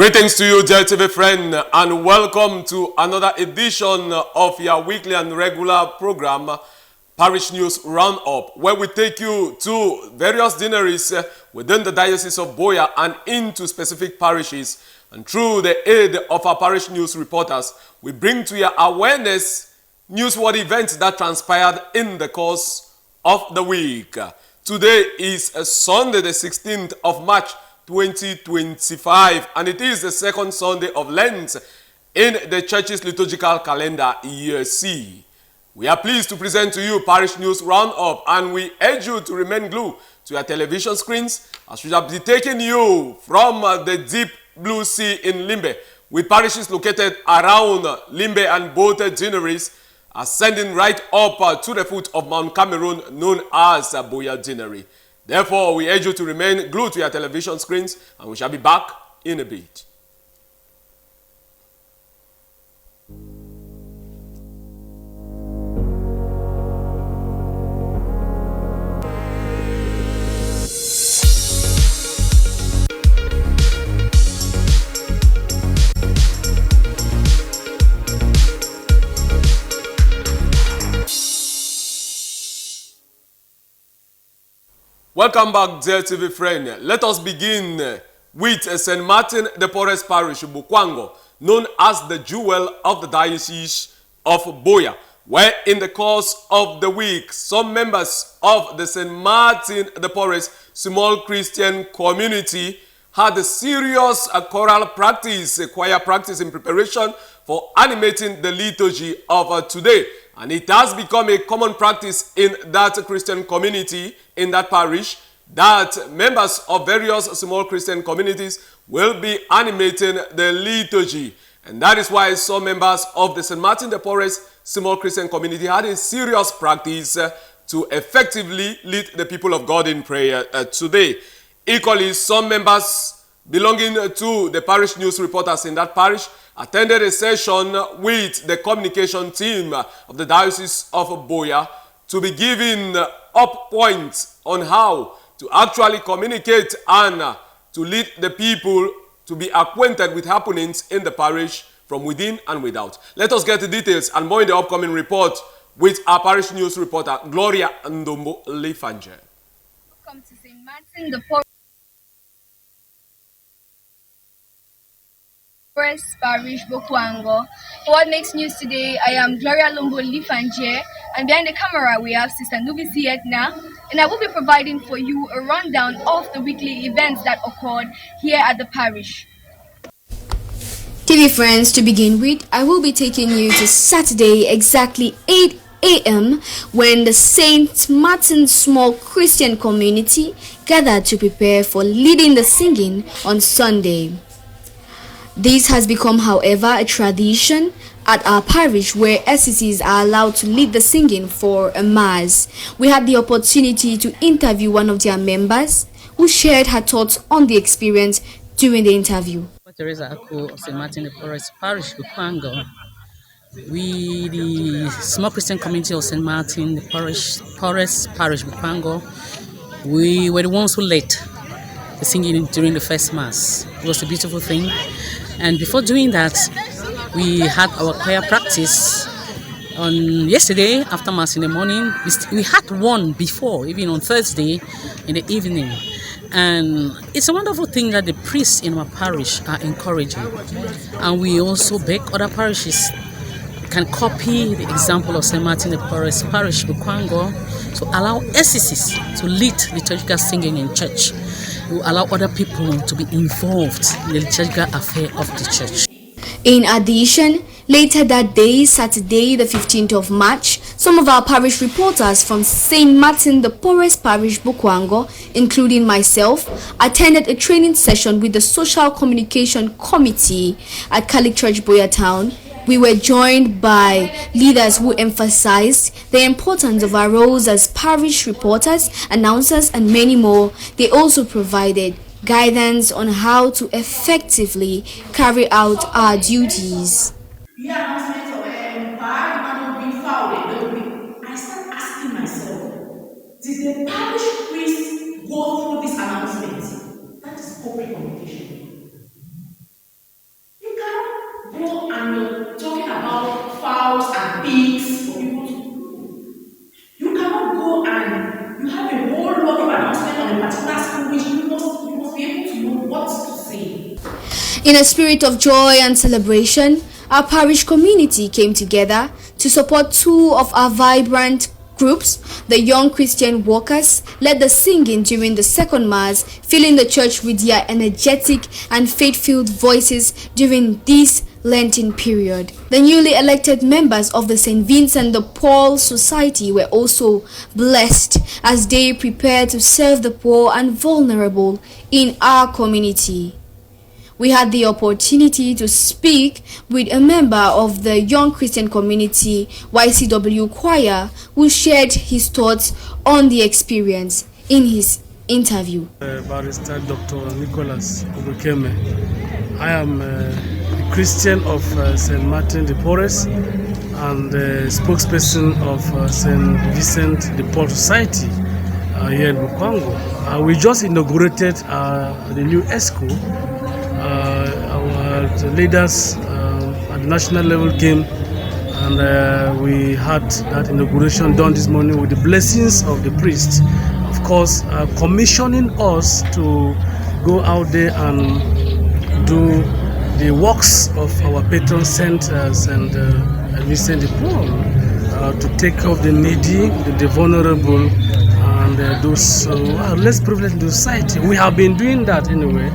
Greetings to you, dear TV friend, and welcome to another edition of your weekly and regular program, Parish News Roundup, where we take you to various deaneries within the Diocese of Boya and into specific parishes. And through the aid of our parish news reporters, we bring to your awareness newsworthy events that transpired in the course of the week. Today is Sunday, the 16th of March, 2025, and it is the second Sunday of Lent in the church's liturgical calendar year C. We are pleased to present to you Parish News Roundup, and we urge you to remain glued to your television screens as we shall be taking you from the deep blue sea in Limbe, with parishes located around Limbe and both deaneries, ascending right up to the foot of Mount Cameroon, known as Boya Deanery. Therefore, we urge you to remain glued to your television screens, and we shall be back in a bit. Welcome back, dear TV friend. Let us begin with St. Martin de Porres Parish, Bukwango, known as the jewel of the Diocese of Boya, where in the course of the week, some members of the St. Martin de Porres small Christian community had a serious choral practice, choir practice in preparation for animating the liturgy of today. And it has become a common practice in that Christian community, in that parish, that members of various small Christian communities will be animating the liturgy. And that is why some members of the St. Martin de Porres small Christian community had a serious practice to effectively lead the people of God in prayer today. Equally, some members belonging to the parish news reporters in that parish attended a session with the communication team of the Diocese of Boya to be given up points on how to actually communicate and to lead the people to be acquainted with happenings in the parish from within and without. Let us get the details and more in the upcoming report with our parish news reporter, Gloria Ndombo Lifanje. Welcome to St. Martin the Parish, Bokwango. For what makes news today, I am Gloria Lumbo Lifanje, and behind the camera we have Sister Nubisi Etna, and I will be providing for you a rundown of the weekly events that occurred here at the parish. TV friends, to begin with, I will be taking you to Saturday exactly 8 a.m. when the St. Martin Small Christian Community gathered to prepare for leading the singing on Sunday. This has become, however, a tradition at our parish where SCCs are allowed to lead the singing for a mass. We had the opportunity to interview one of their members who shared her thoughts on the experience during the interview. Teresa Ako of St. Martin de Porres Parish, Bukwango. We, the small Christian community of St. Martin de Porres Parish, Bukwango, we were the ones who led the singing during the first mass. It was a beautiful thing. And before doing that, we had our choir practice on yesterday after mass in the morning. We had one before, even on Thursday in the evening. And it's a wonderful thing that the priests in our parish are encouraging. And we also beg other parishes can copy the example of St. Martin de Porres Parish, Bukwango, to allow SCCs to lead liturgical singing in church. We allow other people to be involved in the liturgical affair of the church. In addition, later that day, Saturday the 15th of March, some of our parish reporters from St. Martin de Porres Parish, Bukwango, including myself, attended a training session with the Social Communication Committee at Catholic Church Boya Town. We were joined by leaders who emphasized the importance of our roles as parish reporters, announcers, and many more. They also provided guidance on how to effectively carry out our duties. The announcement of why being found, I started asking myself, did the parish priest go through this announcement? That is corporate communication. In a spirit of joy and celebration, our parish community came together to support two of our vibrant groups. The Young Christian Workers led the singing during the second Mass, filling the church with their energetic and faith-filled voices during this Lenten period. The newly elected members of the St. Vincent de Paul Society were also blessed as they prepared to serve the poor and vulnerable in our community. We had the opportunity to speak with a member of the Young Christian Community YCW Choir who shared his thoughts on the experience in his interview. Barrister Dr. Nicholas Obukeme. I am a Christian of St. Martin de Porres and the spokesperson of St. Vincent de Paul Society here in Bukwango. We just inaugurated the new ESCO. Our leaders at the national level came and we had that inauguration done this morning with the blessings of the priest. Of course, commissioning us to go out there and do the works of our patron saint and Vincent de Paul to take care of the needy, the vulnerable, and those less privileged in the society. We have been doing that anyway.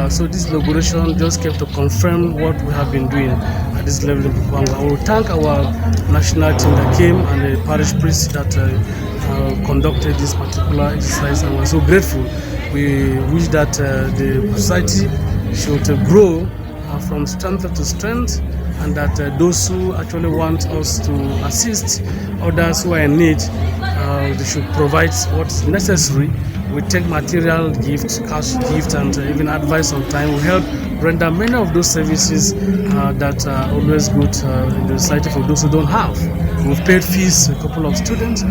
So this inauguration just came to confirm what we have been doing at this level in Bukwango. I will thank our national team that came and the parish priest that conducted this particular exercise, and we're so grateful. We wish that the society should grow from strength to strength, and that those who actually want us to assist others who are in need, they should provide what's necessary. We take material gifts, cash gifts, and even advice on time. We help render many of those services that are always good in the society for those who don't have. We've paid fees, a couple of students,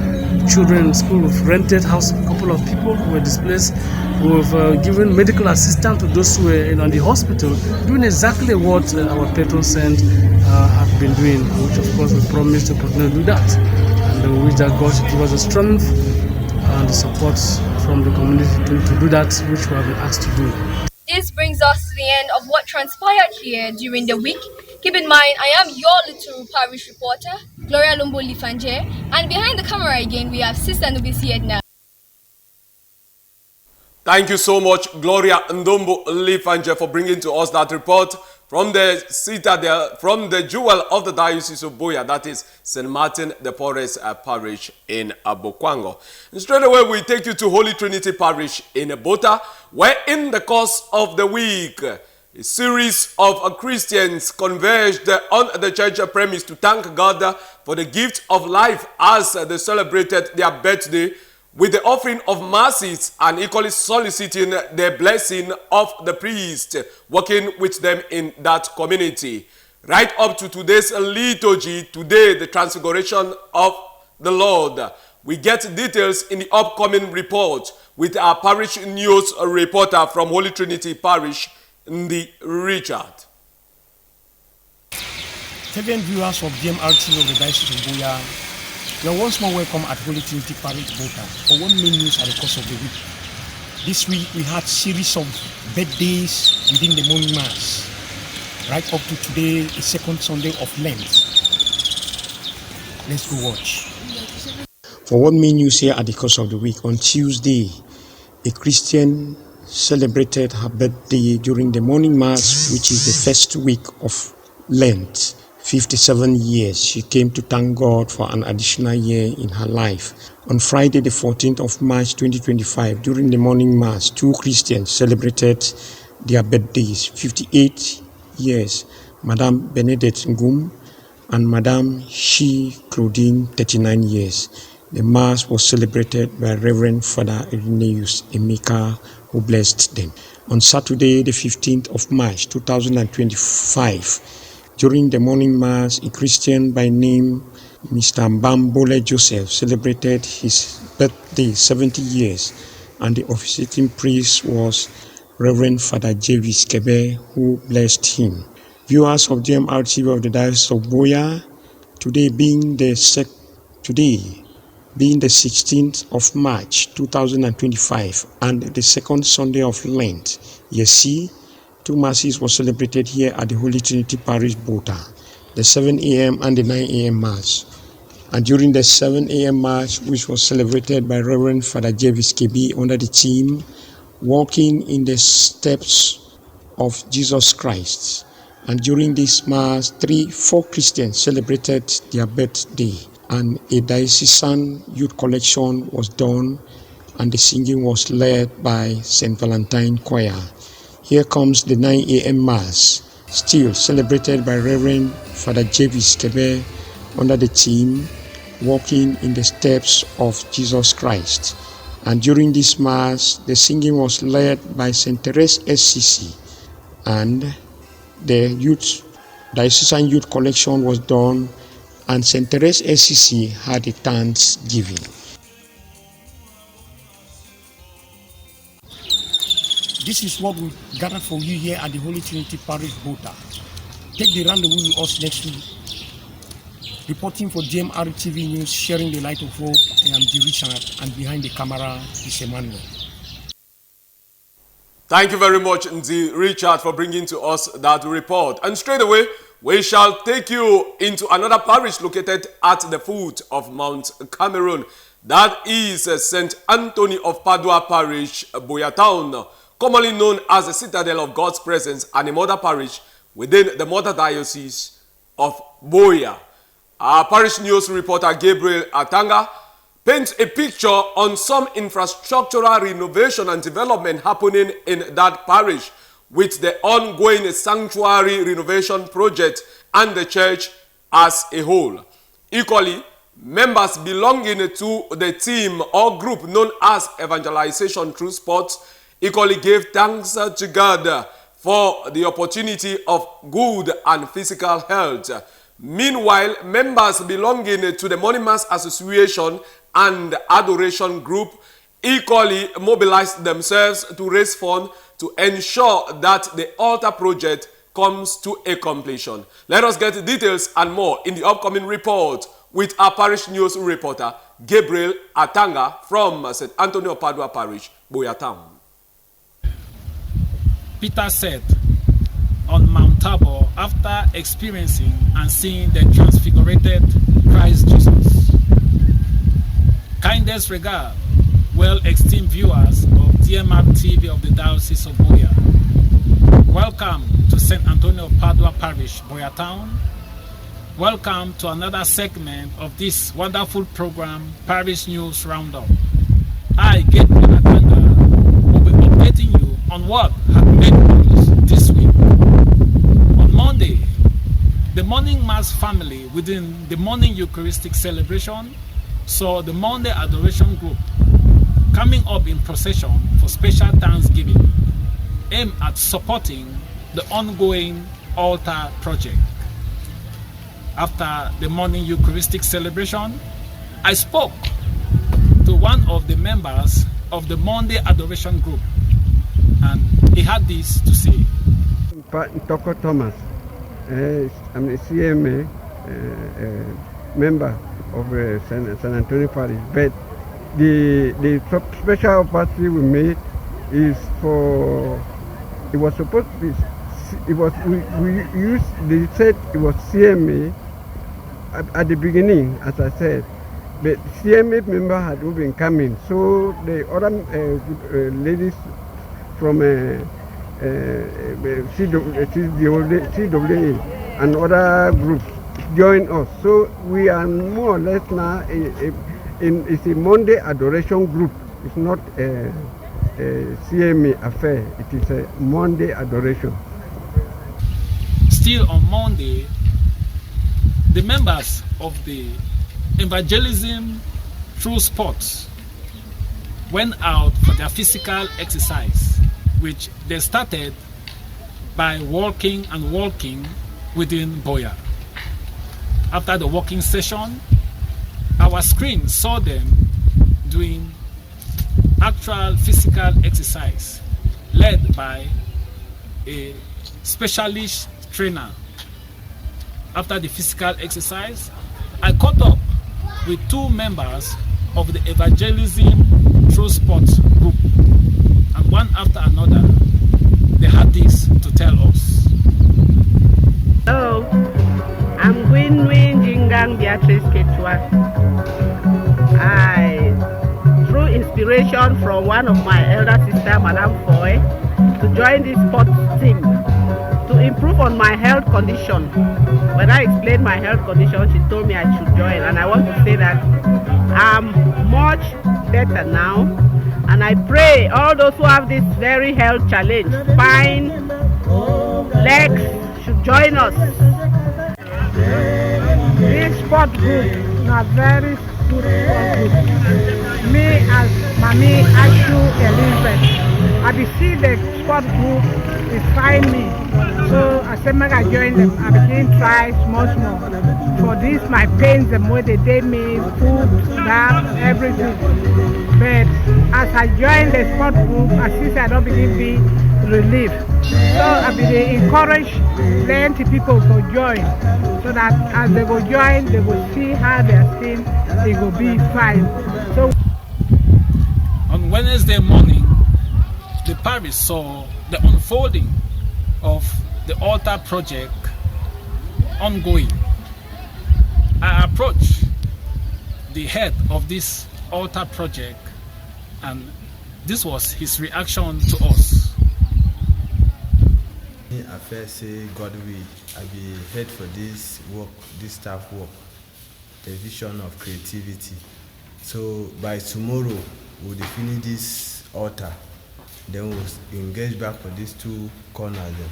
children in school. We've rented house, a couple of people who were displaced. We've given medical assistance to those who were in the hospital, doing exactly what our patron saint have been doing, which of course we promise to continue to do that. And we wish that God should give us the strength and the support from the community to do that which we have been asked to do. This brings us to the end of what transpired here during the week. Keep in mind, I am your little parish reporter, Gloria Lumbo Lifanje, and behind the camera again, we have Sister Nubisi Edna. Thank you so much, Gloria Ndombo Lifanje, for bringing to us that report from the citadel, from the jewel of the Diocese of Buea, that is St. Martin de Porres Parish in Bukwango. And straight away, we take you to Holy Trinity Parish in Bota, where in the course of the week, a series of Christians converged on the church premise to thank God for the gift of life as they celebrated their birthday, with the offering of masses and equally soliciting the blessing of the priest working with them in that community. Right up to today's liturgy, today the Transfiguration of the Lord. We get details in the upcoming report with our parish news reporter from Holy Trinity Parish, Ndi Richard. Fervent viewers of GMRT of the Diocese of Buea, you are once more welcome at Holy Trinity Parish Bota for one main news at the course of the week. This week we had series of birthdays within the morning mass, right up to today, the second Sunday of Lent. Let's go watch. For one main news here at the course of the week, on Tuesday, a Christian celebrated her birthday during the morning mass, which is the first week of Lent. 57 years, she came to thank God for an additional year in her life. On Friday, the 14th of March 2025, during the morning mass, two Christians celebrated their birthdays. 58 years, Madame Benedette Ngum and Madame Shi Claudine, 39 years. The mass was celebrated by Reverend Father Irenaeus Emeka, who blessed them. On Saturday, the 15th of March 2025, during the morning mass, a Christian by name Mr. Mbambole Joseph celebrated his birthday, 70 years, and the officiating priest was Reverend Father Javis Kebe, who blessed him. Viewers of GMRTV of the Diocese of Buea, today being the 16th of March 2025 and the second Sunday of Lent, you see, Two masses were celebrated here at the Holy Trinity Parish, Bota, the 7 a.m. and the 9 a.m. Mass. And during the 7 a.m. Mass, which was celebrated by Reverend Father Jervis KB under the theme, Walking in the Steps of Jesus Christ. And during this Mass, 4 Christians celebrated their birthday, and a diocesan youth collection was done, and the singing was led by St. Valentine Choir. Here comes the 9 a.m. Mass, still celebrated by Reverend Father Jervis KB under the theme, Walking in the Steps of Jesus Christ. And during this Mass, the singing was led by St. Therese SCC, and the diocesan youth collection was done, and St. Therese SCC had a thanksgiving. This is what we gathered for you here at the Holy Trinity Parish, Bota. Take the rendezvous with us next week. Reporting for GMR TV News, sharing the light of hope, I am D. Richard, and behind the camera is Emmanuel. Thank you very much, Ndi Richard, for bringing to us that report. And straight away, we shall take you into another parish located at the foot of Mount Cameroon. That is St. Anthony of Padua Parish, Boya Town, commonly known as the Citadel of God's Presence, and a mother parish within the mother diocese of Boya. Our parish news reporter Gabriel Atanga paints a picture on some infrastructural renovation and development happening in that parish, with the ongoing sanctuary renovation project and the church as a whole. Equally, members belonging to the team or group known as Evangelization Through Sports equally gave thanks to God for the opportunity of good and physical health. Meanwhile, members belonging to the Morning Mass Association and Adoration Group equally mobilized themselves to raise funds to ensure that the altar project comes to a completion. Let us get details and more in the upcoming report with our parish news reporter Gabriel Atanga from St. Anthony of Padua Parish, Boya Town. Peter said on Mount Tabor after experiencing and seeing the transfigurated Christ Jesus. Kindest regard, well-esteemed viewers of DMR TV of the Diocese of Boya. Welcome to St. Antonio of Padua Parish, Boya Town. Welcome to another segment of this wonderful program, Parish News Roundup. I, Gabriel Atanga, will be updating you on what had made news this week. On Monday, the Morning Mass family within the Morning Eucharistic celebration saw the Monday Adoration Group coming up in procession for special thanksgiving aimed at supporting the ongoing altar project. After the Morning Eucharistic celebration, I spoke to one of the members of the Monday Adoration Group, and he had this to say. Toko Thomas, I'm a CMA member of San Antonio Parish, but the special party we made is for, it was supposed to be, it was, we used, they said it was CMA at the beginning, as I said, but CMA member had not been coming, so the other ladies from CWA and other groups join us. So we are more or less now it's a Monday Adoration Group. It's not a CMA affair. It is a Monday Adoration. Still on Monday, the members of the Evangelism Through Sports went out for their physical exercise, which they started by walking within Boya. After the walking session, our screen saw them doing actual physical exercise led by a specialist trainer. After the physical exercise, I caught up with two members of the Evangelism Through Sports group, and one after another, they had this to tell Beatrice Ketua. Through inspiration from one of my elder sister, Madame Foy, to join this sports team to improve on my health condition. When I explained my health condition, she told me I should join, and I want to say that I'm much better now, and I pray all those who have this very health challenge, spine, legs, should join us. This sport group is a very good sport group. Me as Mami Ashu Elizabeth, I be see the sport group is find me. So I said make I join them. I begin try small. For this my pains the more they day me, food, bath, everything. But as I join the sport group, I see I don't begin be relief. So I be they encourage plenty people to join. So that as they go join, they will see how their skin it will be fine. So on Wednesday morning, the parish saw the unfolding of the altar project ongoing. I approached the head of this altar project, and this was his reaction to us. I first say, God will, I be head for this work, this staff work, the vision of creativity. So by tomorrow, we'll finish this altar. Then we'll engage back for these two corners. Then.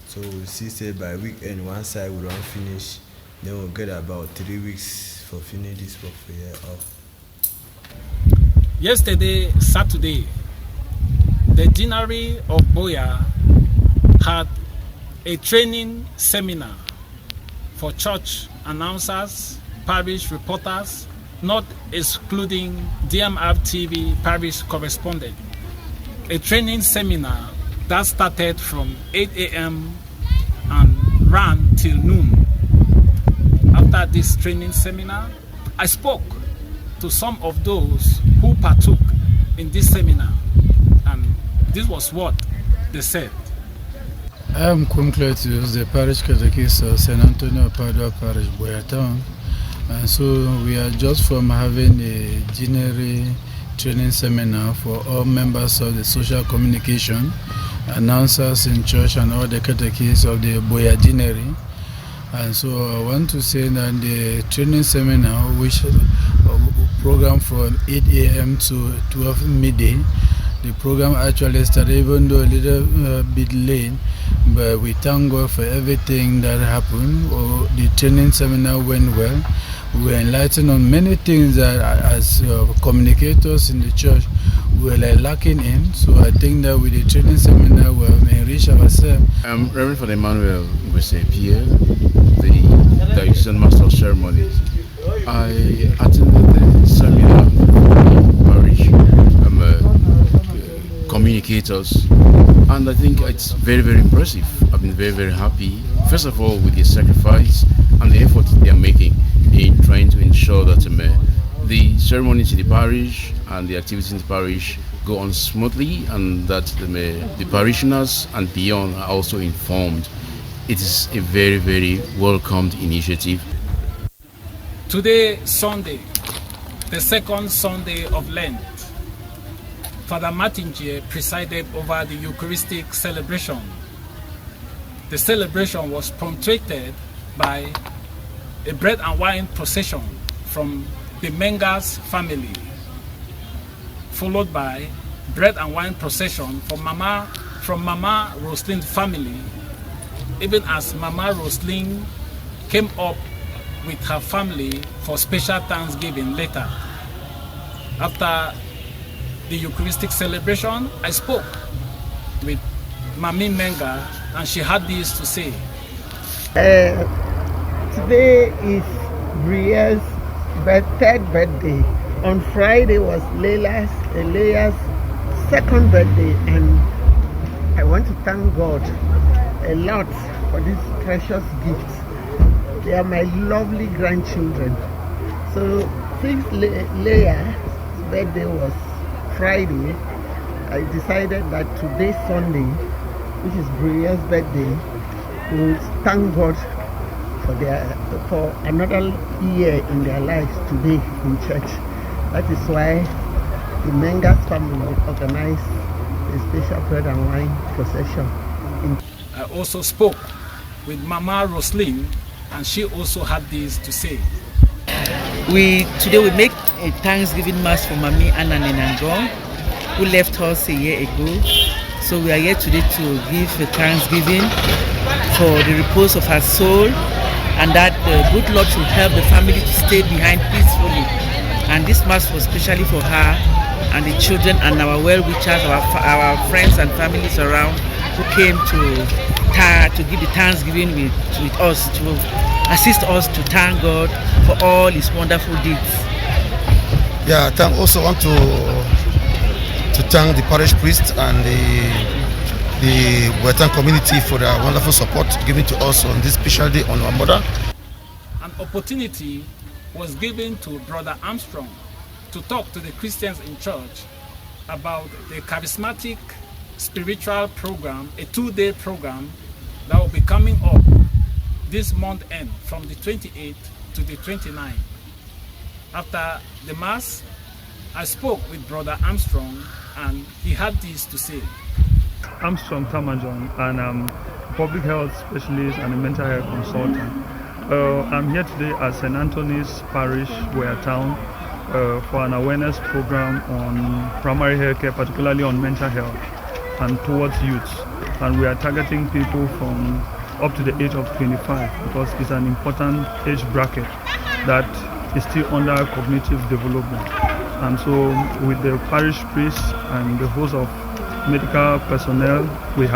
So we'll see, say by weekend, one side we don't finish. Then we'll get about 3 weeks for finish this work for year off. Yesterday, Saturday, the deanery of Boya had a training seminar for church announcers, parish reporters, not excluding DMR TV parish correspondent. A training seminar that started from 8 a.m. and ran till noon. After this training seminar, I spoke to some of those who partook in this seminar, and this was what they said. I am Kumkletius, the parish catechist of St. Antonio Padua Parish, Boya Town. And so we are just from having a general training seminar for all members of the social communication, announcers in church and all the catechists of the Boya Deanery. And so I want to say that the training seminar, which program from 8 a.m. to 12 midday, the program actually started, even though a little bit late, but we thank God for everything that happened. The training seminar went well. We were enlightened on many things that as communicators in the church we were lacking in. So I think that with the training seminar we have enriched ourselves. I'm Reverend Father Emmanuel Pierre, the Diocesan Master of Ceremonies. I attended the seminar parish communicators, and I think it's very, very impressive. I've been very, very happy, first of all, with the sacrifice and the effort they are making in trying to ensure that the ceremonies in the parish and the activities in the parish go on smoothly, and that the parishioners and beyond are also informed. It is a very, very welcomed initiative. Today, Sunday, the second Sunday of Lent, Father Martinje presided over the Eucharistic celebration. The celebration was punctuated by a bread and wine procession from the Mengas family, followed by bread and wine procession from Mama Roslyn's family, even as Mama Roslyn came up with her family for special Thanksgiving later. After the Eucharistic celebration, I spoke with Mami Menga, and she had this to say. Today is Bria's third birthday. On Friday was Leia's second birthday, and I want to thank God a lot for these precious gifts. They are my lovely grandchildren. So since Leia's birthday was Friday, I decided that today, Sunday, which is Bria's birthday, we will thank God for another year in their lives today in church. That is why the Mengas family organized a special bread and wine procession. I also spoke with Mama Roslyn, and she also had this to say. Today we make a Thanksgiving Mass for Mami Anna Nenangon, who left us a year ago. So we are here today to give a Thanksgiving for the repose of her soul, and that the good Lord should help the family to stay behind peacefully. And this Mass was especially for her and the children and our well-wishers, our friends and families around who came to give the Thanksgiving with us, to assist us to thank God for all His wonderful deeds. Yeah, I also want to thank the parish priest and the Boyatan community for their wonderful support given to us on this special day on our mother. An opportunity was given to Brother Armstrong to talk to the Christians in church about the charismatic spiritual program, a 2-day program that will be coming up this month end from the 28th to the 29th. After the Mass, I spoke with Brother Armstrong and he had this to say. Armstrong Tamajon, and I'm a public health specialist and a mental health consultant. I'm here today at St. Anthony's Parish, Boyatown, for an awareness program on primary health care, particularly on mental health and towards youth. And we are targeting people from up to the age of 25 because it's an important age bracket that is still under cognitive development. And so with the parish priest and the host of medical personnel we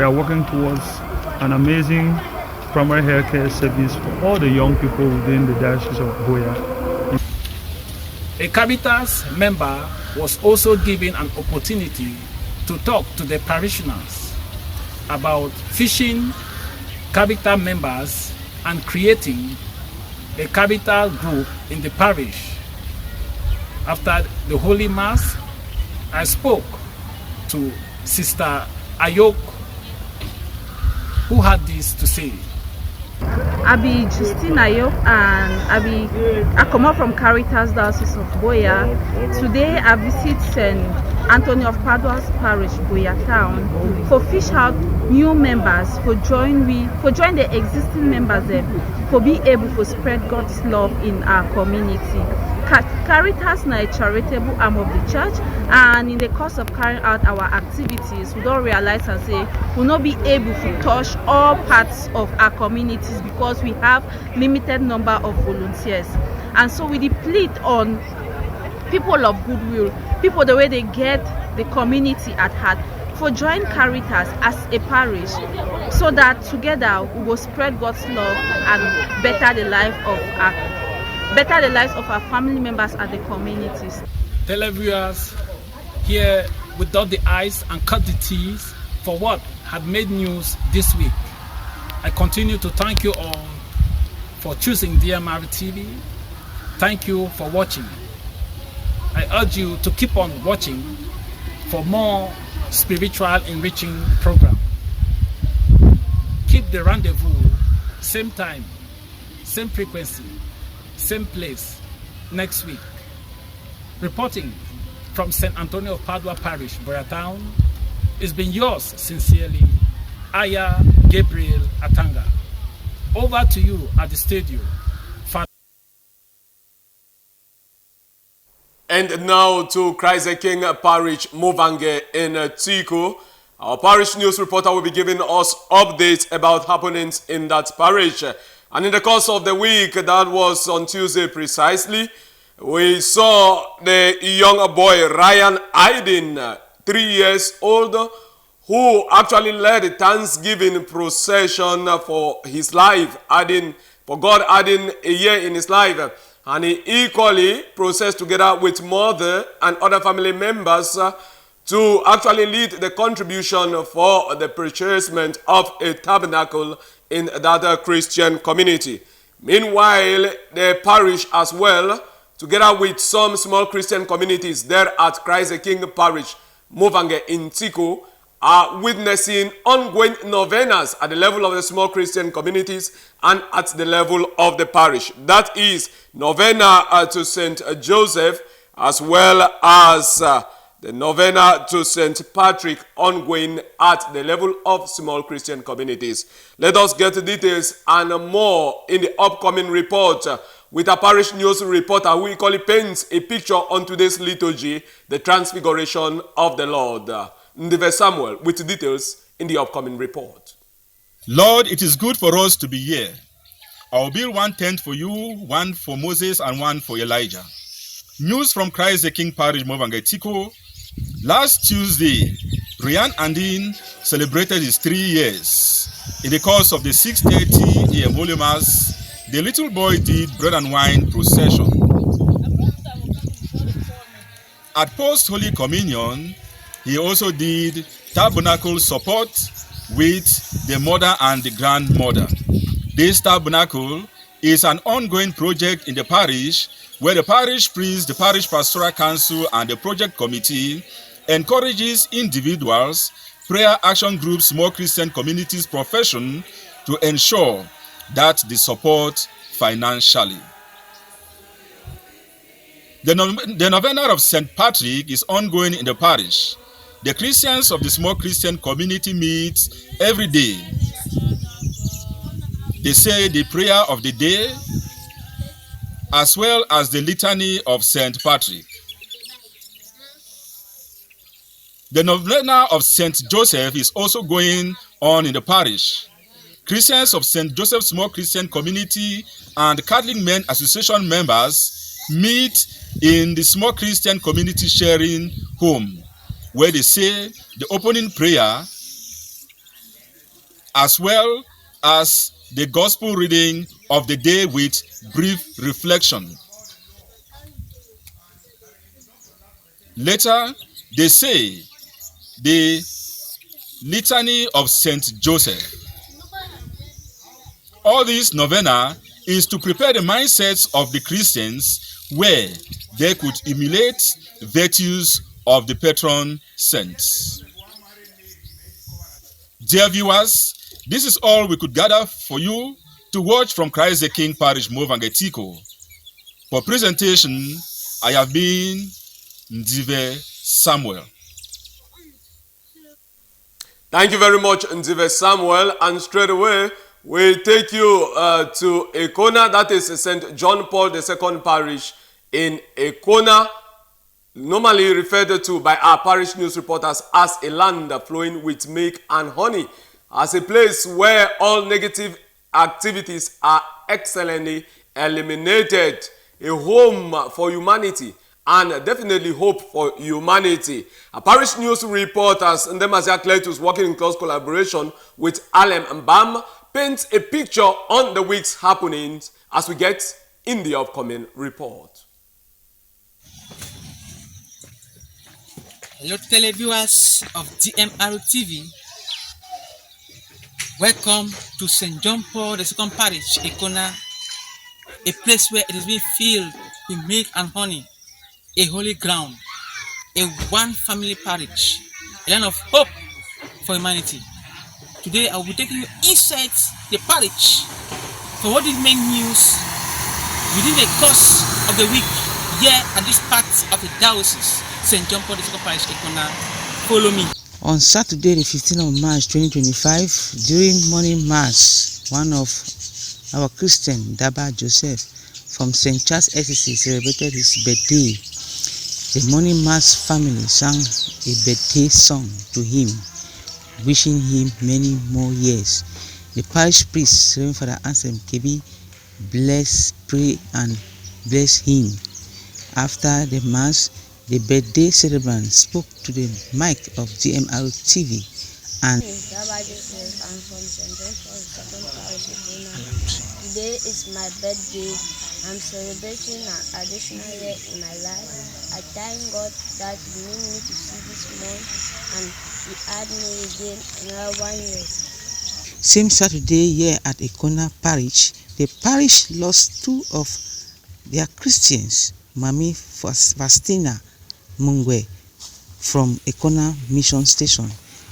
are working towards an amazing primary health care service for all the young people within the Diocese of Boya. A Caritas member was also given an opportunity to talk to the parishioners about fishing Caritas members and creating a Caritas group in the parish. After the Holy Mass, I spoke to Sister Ayok, who had this to say. I be Justine Ayok and I come up from Caritas Diocese of Boya. Today I visit St. Anthony of Padua's Parish, Boya Town, for fish out new members, for join the existing members for be able to spread God's love in our community. Caritas is a charitable arm of the church, and in the course of carrying out our activities, we don't realize and say we'll not be able to touch all parts of our communities because we have limited number of volunteers. And so we deplete on people of goodwill, people the way they get the community at heart, for join Caritas as a parish, so that together we will spread God's love and better the lives of our family members and the communities. Televiewers, here we dot the I's and cut the T's for what had made news this week. I continue to thank you all for choosing DMR TV. Thank you for watching. I urge you to keep on watching for more spiritual enriching program. Keep the rendezvous, same time, same frequency, same place, next week. Reporting from St. Antonio of Padua Parish, Boyatown, it's been yours sincerely, Aya Gabriel Atanga. Over to you at the studio. And now to Christ the King Parish, Movange in Tiku. Our parish news reporter will be giving us updates about happenings in that parish. And in the course of the week, that was on Tuesday precisely, we saw the young boy Ryan Aiden, 3 years old, who actually led a Thanksgiving procession for his life, for God adding a year in his life. And he equally processed together with mother and other family members to actually lead the contribution for the purchasement of a tabernacle in that Christian community. Meanwhile, the parish as well, together with some small Christian communities there at Christ the King Parish, Movange in Tiku, are witnessing ongoing novenas at the level of the small Christian communities and at the level of the parish. That is novena to St. Joseph, as well as the novena to St. Patrick, ongoing at the level of small Christian communities. Let us get details and more in the upcoming report with a parish news reporter who equally paints a picture on today's liturgy, the Transfiguration of the Lord. Ndive Samuel with details in the upcoming report. Lord, it is good for us to be here. I will build one tent for you, one for Moses and one for Elijah. News from Christ the King Parish, Movangetiko. Last Tuesday, Ryan Andin celebrated his 3 years. In the course of the 6:30 a.m. Holy Mass, the little boy did bread and wine procession. At post-Holy Communion, he also did tabernacle support with the mother and the grandmother. This tabernacle is an ongoing project in the parish where the parish priest, the parish pastoral council, and the project committee encourages individuals, prayer action groups, small Christian communities, profession to ensure that they support financially. The novena of St. Patrick is ongoing in the parish. The Christians of the small Christian community meet every day. They say the prayer of the day as well as the litany of St. Patrick. The novena of St. Joseph is also going on in the parish. Christians of St. Joseph Small Christian Community and Catholic Men Association members meet in the Small Christian Community Sharing Home, where they say the opening prayer as well as the gospel reading of the day with brief reflection. Later, they say the litany of St. Joseph. All this novena is to prepare the mindsets of the Christians where they could emulate virtues of the patron saints. Dear viewers, this is all we could gather for you to watch from Christ the King Parish, Movangetiko. For presentation, I have been Ndive Samuel. Thank you very much, Ndive Samuel. And straight away, we take you to Ekona, that is St. John Paul II Parish in Ekona, normally referred to by our parish news reporters as a land flowing with milk and honey, as a place where all negative activities are excellently eliminated, a home for humanity, and definitely hope for humanity. A parish news reporters Ndemazia Cletus, working in close collaboration with Alem and Bam, paints a picture on the week's happenings as we get in the upcoming report. Hello televiewers of DMR TV. Welcome to St. John Paul II Parish, Ekona, a place where it is being filled with milk and honey, a holy ground, a one family parish, a land of hope for humanity. Today I will be taking you inside the parish for what is main news within the course of the week here at this part of the diocese, St. John Paul II Parish, Ekona. Follow me. On Saturday, the 15th of March 2025, during morning mass, one of our Christian, Daba Joseph, from St. Charles SEC, celebrated his birthday. The morning mass family sang a birthday song to him, wishing him many more years. The parish priest, Reverend Father Anselm Kebi, bless, pray, and bless him. After the mass, the birthday celebrant spoke to the mic of GMR TV and today is my birthday. I'm celebrating an additional year in my life. I thank God that He made me to see this month and He added me again another 1 year. Same Saturday here at Ekona Parish, the parish lost two of their Christians, Mami Fastina Mungwe from Ekona Mission Station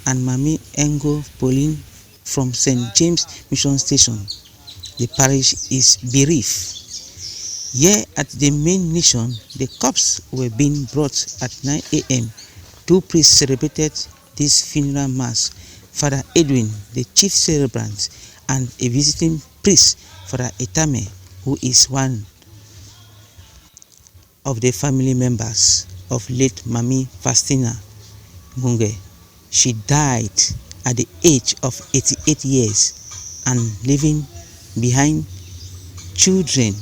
and Mami Engo Pauline from St. James Mission Station. The parish is bereaved. Here at the main mission, the corpses were being brought at 9 a.m. Two priests celebrated this funeral mass, Father Edwin, the chief celebrant, and a visiting priest, Father Etame, who is one of the family members of late Mami Faustina Munge. She died at the age of 88 years and leaving behind children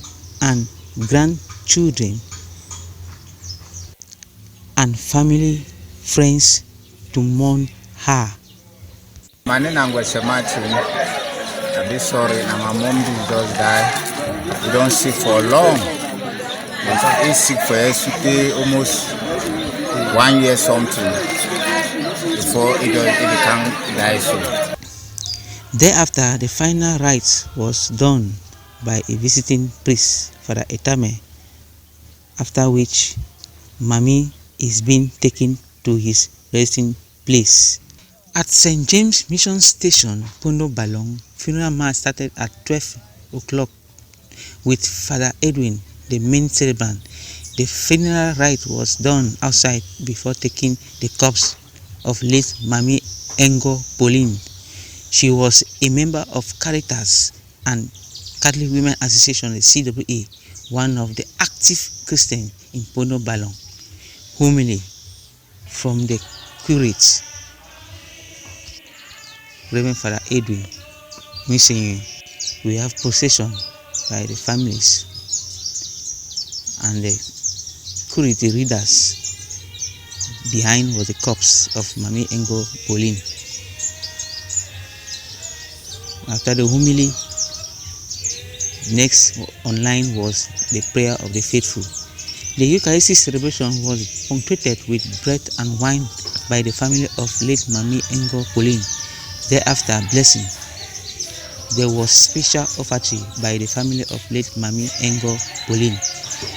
and grandchildren and family friends to mourn her. Manena Martin. I'm very sorry, now my mom just died. We don't see for long. He's sick for almost 1 year something before it can die soon. Thereafter, the final rites was done by a visiting priest, Father Etame, after which Mami is being taken to his resting place. At St. James Mission Station, Pondo Balong, funeral mass started at 12 o'clock with Father Edwin, the main celebrant. The funeral rite was done outside before taking the corpse of late Mami Engo Pauline. She was a member of Caritas and Catholic Women Association, the CWA, one of the active Christians in Pondo Balong. Homily from the curate, Reverend Father Edwin, missing we have procession by the families and the curate, the readers. Behind was the corpse of Mami Engo Pauline. After the homily, next online was the prayer of the faithful. The Eucharistic celebration was punctuated with bread and wine by the family of late Mami Engo Pauline. Thereafter, blessing. There was special offertory by the family of late Mami Engo Pauline.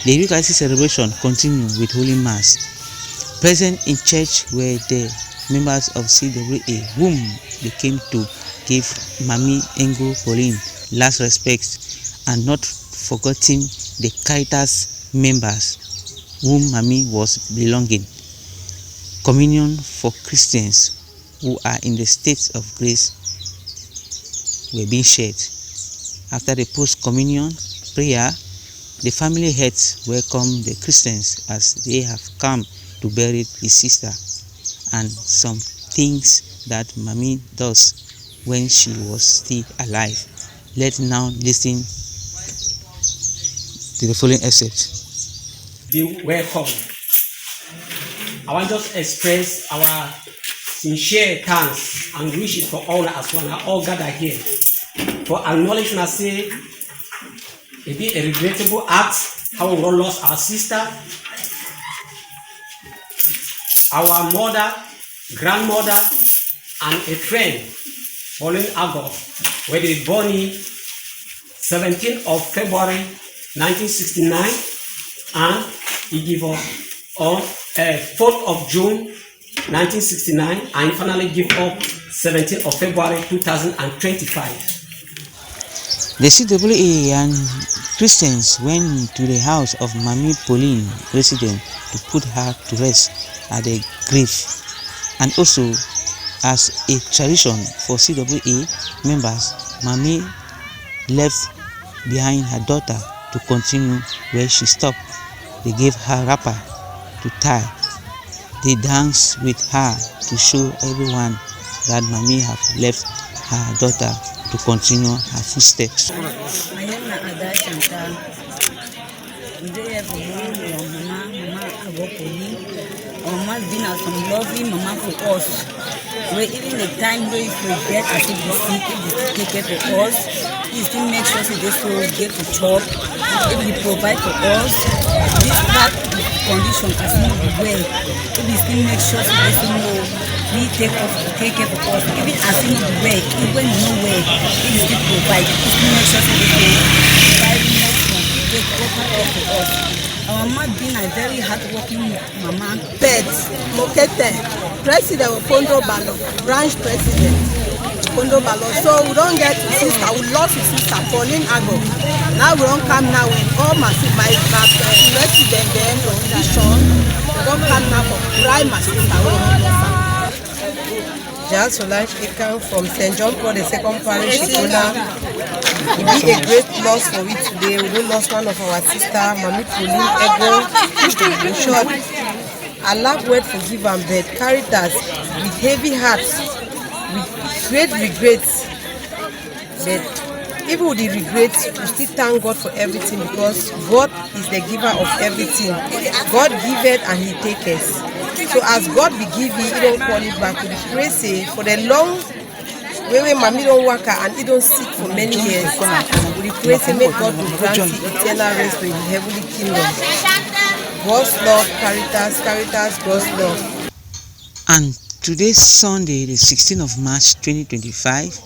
The Eucharistic celebration continued with Holy Mass. Present in church were the members of CWA, whom they came to give Mami Engo Pauline last respects, and not forgetting the Caritas members whom Mami was belonging. Communion for Christians who are in the state of grace were being shared. After the post-communion prayer, the family heads welcomed the Christians as they have come to bury his sister, and some things that Mami does when she was still alive. Let's now listen to the following excerpt. Be welcome. I want to express our sincere thanks and wishes for all as one are all gathered here for acknowledging and say it be a regrettable act how we lost our sister, our mother, grandmother, and a friend following August, where they were born in 17th of February 1969, and he gave up on 4th of June 1969, and finally gave up 17th of February 2025. The CWA and Christians went to the house of Mami Pauline, resident, to put her to rest at the grave, and also as a tradition for CWA members, Mami left behind her daughter to continue where she stopped. They gave her wrapper to tie. They danced with her to show everyone that Mami have left her daughter to continue her footsteps. My name is Ada Chantal. Today everyone, Mama Agopoli. Mama been as some loving Mama for us. Where even the time where if we get as if we sick, if we take care for us, he still make sure that they still get to chop. If he provide for us, this part of condition as if we well. If he still make sure that they still know we take care for us. Even as if we well, even nowhere, if he still provide, he still make sure that they provide more from take care for us. Our mama been a very hardworking mama. Pet, Mokete, President of Pondo Balo, branch president, Pondo Balo. So we don't get sister, we lost his sister, Pauline Ago. Now we don't come now with all my president, then position. We don't come now for cry my sister. Just Solange Ekan from St. John Paul II Parish, Ikona. It be a great loss for we today. We don't lost one of our sister, Mami Pauline Ego. In short, I love word forgive and bed. Caritas with heavy hearts, with great regrets. But even with the regrets, we still thank God for everything because God is the giver of everything. God giveth and He taketh. So as God be giving, He don't call it back. We pray say for the long way mommy don't work and He don't sick for many years. We pray say make God will grant He eternal rest for His heavenly kingdom. God's love, Caritas, Caritas, God's love. And today's Sunday, the 16th of March 2025,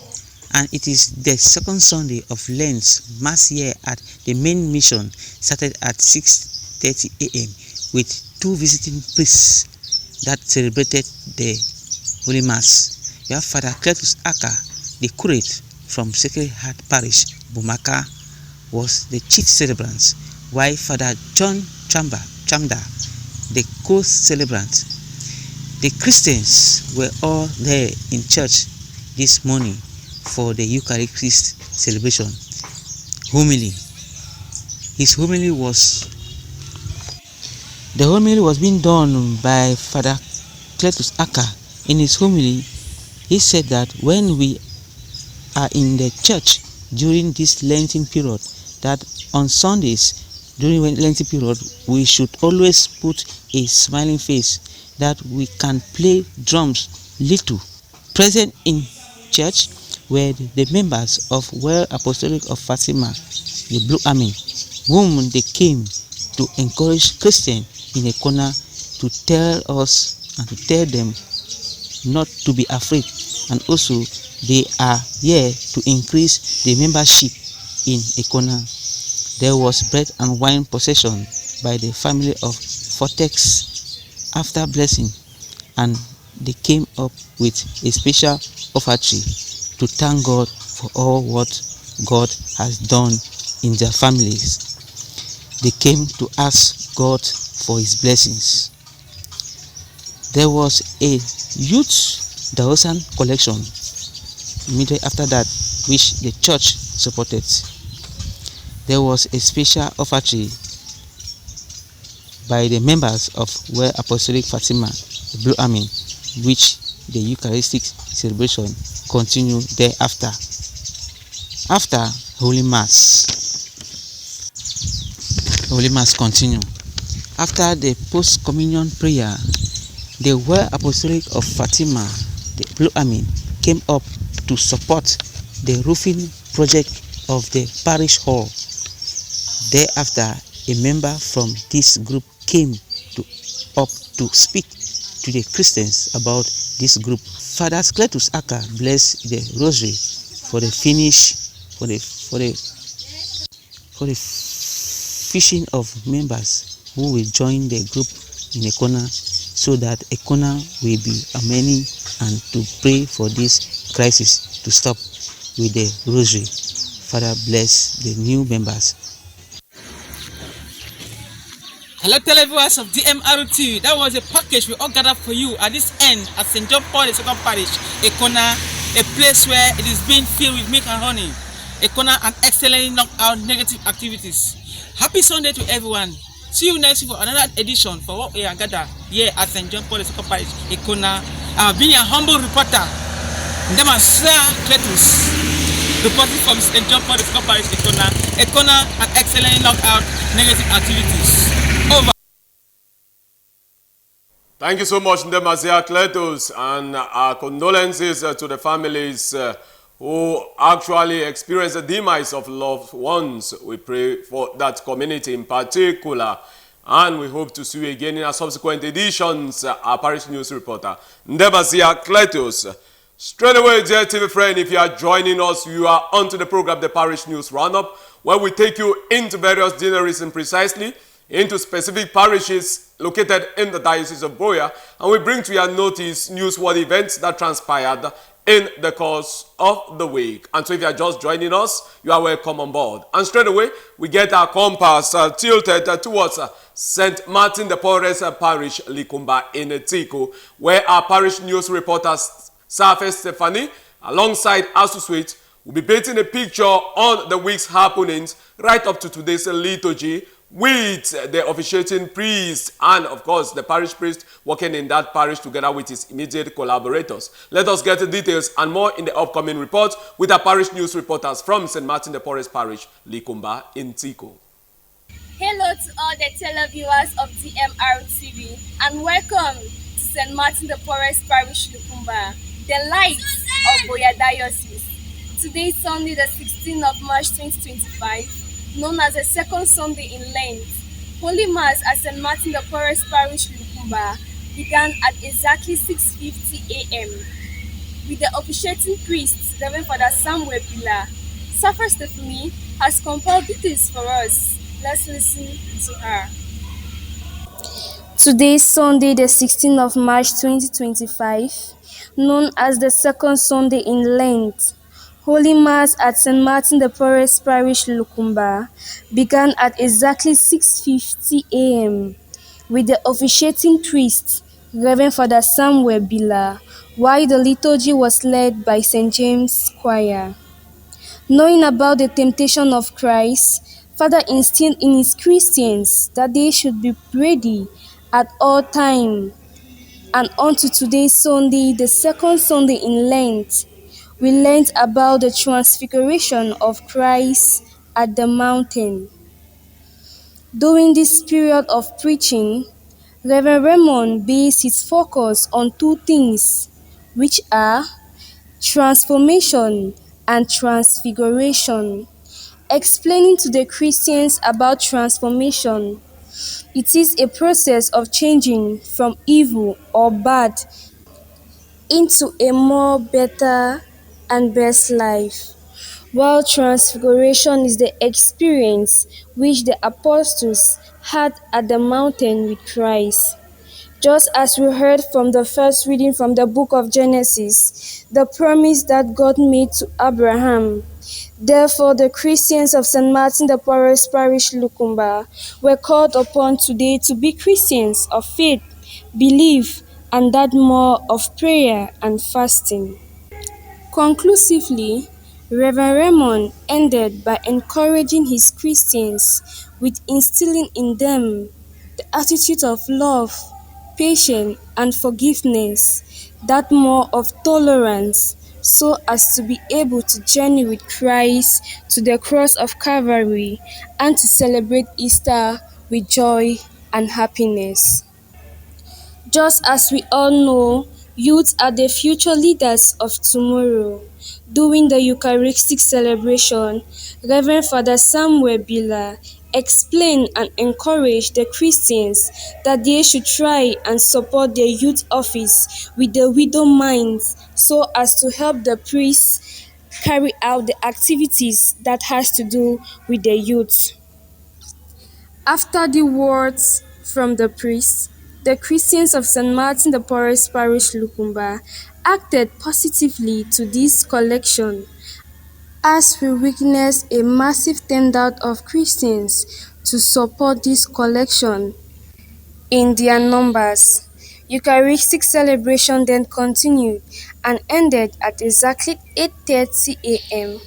and it is the second Sunday of Lent's Mass year at the main mission, started at 6:30 a.m. with 2 visiting priests that celebrated the Holy Mass. We have Father Cletus Aka, the curate from Sacred Heart Parish, Bumaka, was the chief celebrant, while Father John Chamda, the co-celebrant. The Christians were all there in church this morning for the Eucharist celebration. Homily. The homily was being done by Father Cletus Aka. In his homily, he said that when we are in the church during this Lenten period, that on Sundays during Lenten period, we should always put a smiling face, that we can play drums little. Present in church were the members of Well Apostolic of Fatima, the Blue Army, whom they came to encourage Christians in a corner to tell us and to tell them not to be afraid, and also they are here to increase the membership in a corner. There was bread and wine procession by the family of Fortex after blessing, and they came up with a special offertory to thank God for all what God has done in their families. They came to ask God for His blessings. There was a youth Daosan collection immediately after that, which the church supported. There was a special offertory by the members of Well Apostolic Fatima, the Blue Army, which the Eucharistic celebration continued thereafter. After Holy Mass continued. After the post-communion prayer, the Well Apostolic of Fatima, the Blue Army, came up to support the roofing project of the parish hall. Thereafter, a member from this group came up to speak to the Christians about this group. Father Cletus Aka blessed the rosary for the fishing of members who will join the group in a corner, so that a corner will be many, and to pray for this crisis to stop with the rosary. Father bless the new members. Hello, televiewers of DMRT. That was a package we all gathered for you at this end at St. John Paul II Parish, a corner, a place where it is being filled with milk and honey, a corner and excellently knock out negative activities. Happy Sunday to everyone. See you next week for another edition for what we are gathered here at St. John Paul II Parish, a corner. I've been a humble reporter, Ndemasa Cletus, reporting from St. John Paul II Parish, a corner and excellently knock out negative activities. Over. Thank you so much, Ndemasa Cletus, and our condolences to the families who actually experienced the demise of loved ones. We pray for that community in particular, and we hope to see you again in our subsequent editions. Our parish news reporter, Ndemasa Cletus. Straight away, dear TV friend, if you are joining us, you are onto the program, the Parish News Roundup, where we take you into various dinners precisely into specific parishes located in the Diocese of Boya, and we bring to your notice newsworthy events that transpired in the course of the week. And so if you are just joining us, you are welcome on board. And straight away, we get our compass tilted towards St. Martin de Porres Parish, Likumba in Tiko, where our parish news reporter, Safe Stephanie, alongside Asuswit, will be painting a picture on the week's happenings right up to today's liturgy, with the officiating priest and, of course, the parish priest working in that parish together with his immediate collaborators. Let us get the details and more in the upcoming report with our parish news reporters from St. Martin de Porres Parish, Likumba in Tiko. Hello to all the televiewers of DMR TV and welcome to St. Martin de Porres Parish, Likumba, the light of Boya Diocese. Today is Sunday, the 16th of March 2025. Known as the second Sunday in Lent. Holy Mass at St. Martin de Porres Parish, Likumba, began at exactly 6:50 a.m. with the officiating priest, Reverend Father Samuel Pila. Safa Stephanie has compiled details for us. Let's listen to her. Today, Sunday, the 16th of March 2025, known as the second Sunday in Lent. Holy Mass at St. Martin de Porres Parish, Likumba, began at exactly 6:50 a.m. with the officiating priest, Reverend Father Samuel Bila, while the liturgy was led by St. James Choir. Knowing about the temptation of Christ, Father instilled in his Christians that they should be ready at all times. And on to today's Sunday, the second Sunday in Lent, we learned about the transfiguration of Christ at the mountain. During this period of preaching, Reverend Raymond based his focus on two things, which are transformation and transfiguration. Explaining to the Christians about transformation, it is a process of changing from evil or bad into a more better and best life, while transfiguration is the experience which the apostles had at the mountain with Christ. Just as we heard from the first reading from the book of Genesis, the promise that God made to Abraham. Therefore, the Christians of St. Martin de Porres Parish, Likumba, were called upon today to be Christians of faith, belief, and that more of prayer and fasting. Conclusively, Reverend Raymond ended by encouraging his Christians with instilling in them the attitude of love, patience, and forgiveness, that more of tolerance, so as to be able to journey with Christ to the cross of Calvary and to celebrate Easter with joy and happiness. Just as we all know, youth are the future leaders of tomorrow. During the Eucharistic celebration, Reverend Father Samuel Bila explained and encouraged the Christians that they should try and support their youth office with the widow minds so as to help the priests carry out the activities that has to do with the youth. After the words from the priest, the Christians of St. Martin de Porres Parish, Likumba, acted positively to this collection, as we witnessed a massive turnout of Christians to support this collection in their numbers. Eucharistic celebration then continued and ended at exactly 8:30 a.m.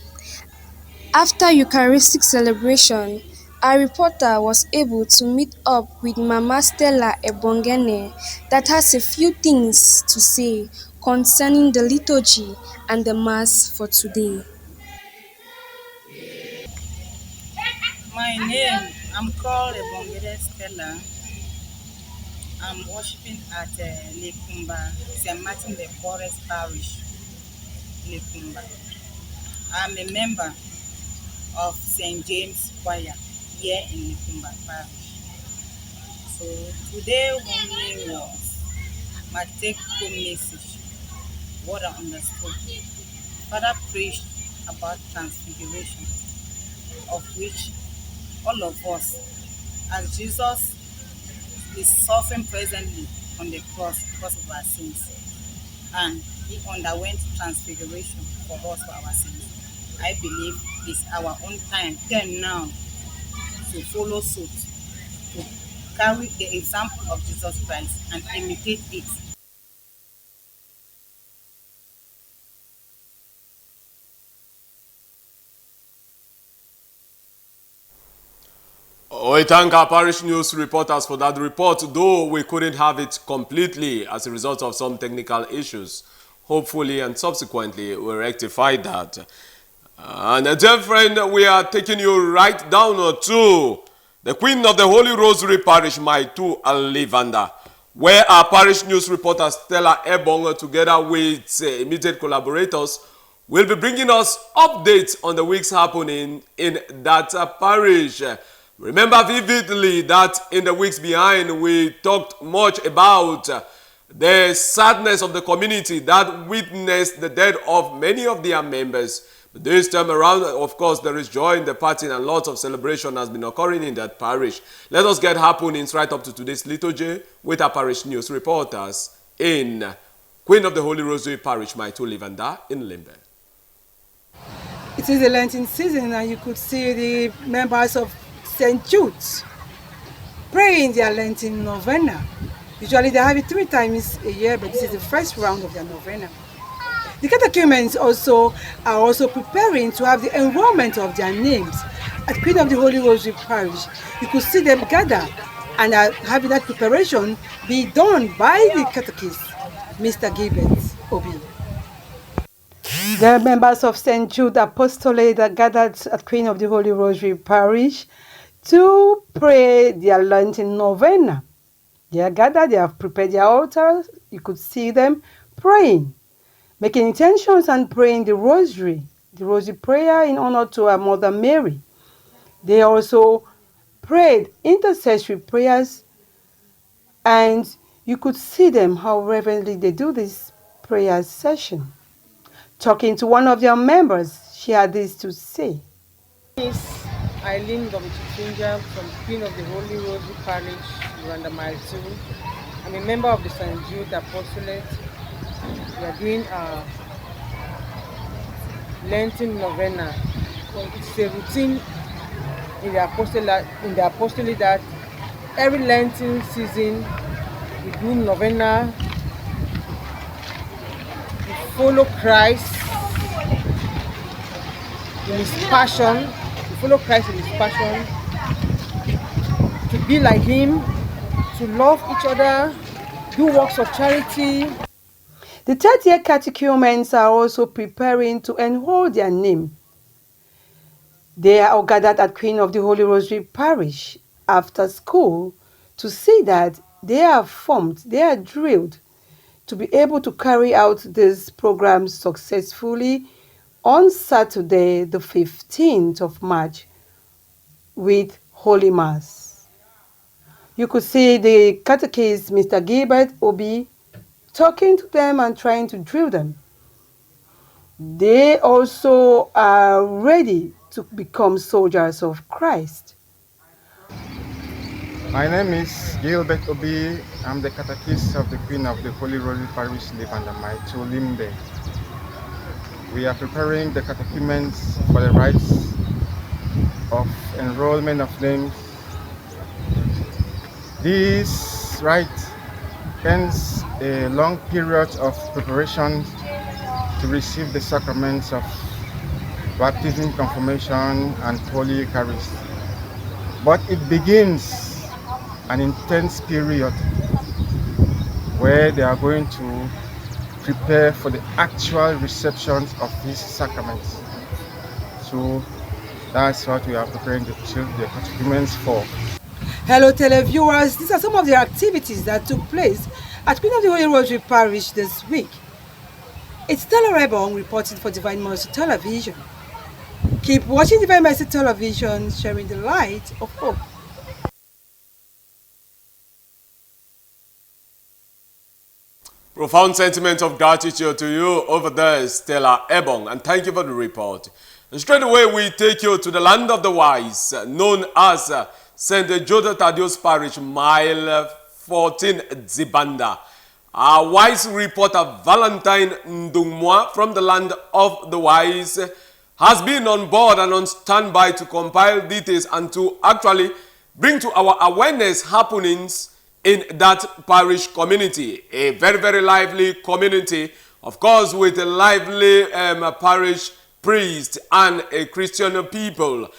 After Eucharistic celebration, our reporter was able to meet up with Mama Stella Ebongene that has a few things to say concerning the liturgy and the Mass for today. My name, I'm called Ebongede Stella. I'm worshiping at Likumba, St. Martin de Porres Parish, Likumba. I'm a member of St. James Choir here in Likumba Parish. So today only was my take-home message, what I understood. Father preached about transfiguration, of which all of us as Jesus is suffering presently on the cross because of our sins, and he underwent transfiguration for us for our sins. I believe it's our own turn now to follow suit, to carry the example of Jesus Christ and imitate it. We thank our parish news reporters for that report, though we couldn't have it completely as a result of some technical issues. Hopefully and subsequently we rectify that. And dear friend, we are taking you right down to the Queen of the Holy Rosary Parish, Maitu Alivanda, where our parish news reporter Stella Ebong, together with immediate collaborators, will be bringing us updates on the weeks happening in that parish. Remember vividly that in the weeks behind, we talked much about the sadness of the community that witnessed the death of many of their members. But this time around, of course, there is joy in the party and lots of celebration has been occurring in that parish. Let us get happenings right up to today's liturgy with our parish news reporters in Queen of the Holy Rosary Parish, Maitu Livanda in Limbe. It is the Lenten season, and you could see the members of St. Jude's praying their Lenten novena. Usually they have it 3 times a year, but this is the first round of their novena. The catechumens are also preparing to have the enrollment of their names at Queen of the Holy Rosary Parish. You could see them gather and having that preparation be done by the catechist, Mr. Gilbert Obi. The members of St. Jude Apostolate that gathered at Queen of the Holy Rosary Parish to pray their Lenten novena. They are gathered, they have prepared their altars. You could see them praying, making intentions and praying the rosary prayer in honor to our Mother Mary. They also prayed intercessory prayers, and you could see them how reverently they do this prayer session. Talking to one of their members, she had this to say. Miss Eileen Gomichitunja from Queen of the Holy Rosary Parish, Rwanda Mile 2. I'm a member of the St. Jude Apostolate. We are doing a Lenten novena. It's a routine in the apostolate that every Lenten season we do novena. We follow Christ in his passion. We follow Christ in his passion to be like him, to love each other, do works of charity. The third-year catechumens are also preparing to enroll their name. They are all gathered at Queen of the Holy Rosary Parish after school to see that they are formed, they are drilled to be able to carry out this program successfully on Saturday, the 15th of March, with Holy Mass. You could see the catechist, Mr. Gilbert Obi, talking to them and trying to drill them. They also are ready to become soldiers of Christ. My name is Gilbert Obi. I'm the catechist of the Queen of the Holy Rosary Parish, Livanda Maitu Limbe. We are preparing the catechumens for the rites of enrollment of names. This rite ends a long period of preparation to receive the sacraments of baptism, confirmation, and Holy Eucharist. But it begins an intense period where they are going to prepare for the actual receptions of these sacraments. So that's what we are preparing the catechumens for. Hello televiewers, these are some of the activities that took place at Queen of the Holy Rosary Parish this week. It's Stella Rebong reporting for Divine Mercy Television. Keep watching Divine Mercy Television, sharing the light of hope. Profound sentiment of gratitude to you over there, Stella Ebong, and thank you for the report. And straight away we take you to the land of the wise, known as St. Jude Thaddeus Parish, mile 14, Zibanda. Our wise reporter Valentine Ndungmwa from the land of the wise has been on board and on standby to compile details and to actually bring to our awareness happenings in that parish community. A very, very lively community, of course, with a lively parish priest and a Christian people.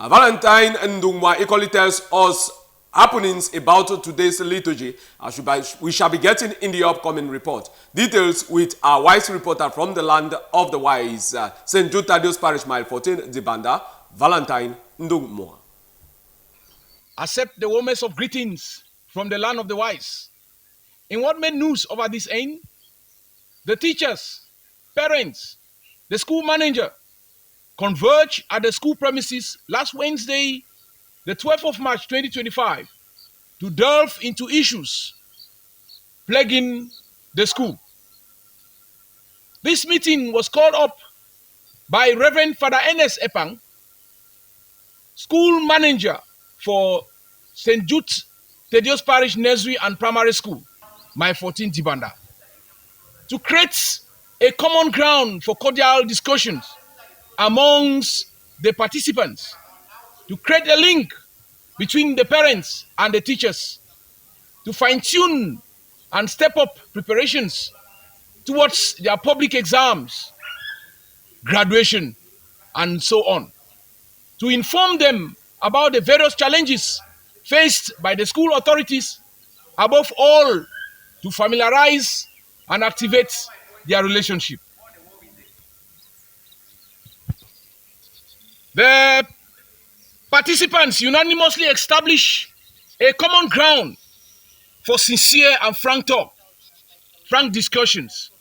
Valentine Ndungmwa equally tells us happenings about today's liturgy, as we shall be getting in the upcoming report. Details with our wise reporter from the land of the wise, St. Jude Thaddeus Parish, mile 14, Zibanda, Valentine Ndungmwa. Accept the warmest of greetings from the land of the wise. In what made news over this end, the teachers, parents, the school manager converged at the school premises last Wednesday, the 12th of March 2025, to delve into issues plaguing the school. This meeting was called up by Reverend Father N.S. Epang, school manager for St. Jude Thaddeus Parish Nursery and Primary School, mile 14, Zibanda, to create a common ground for cordial discussions amongst the participants, to create a link between the parents and the teachers, to fine-tune and step up preparations towards their public exams, graduation, and so on, to inform them about the various challenges faced by the school authorities, above all, to familiarize and activate their relationship. The participants unanimously establish a common ground for sincere and frank talk, frank discussions.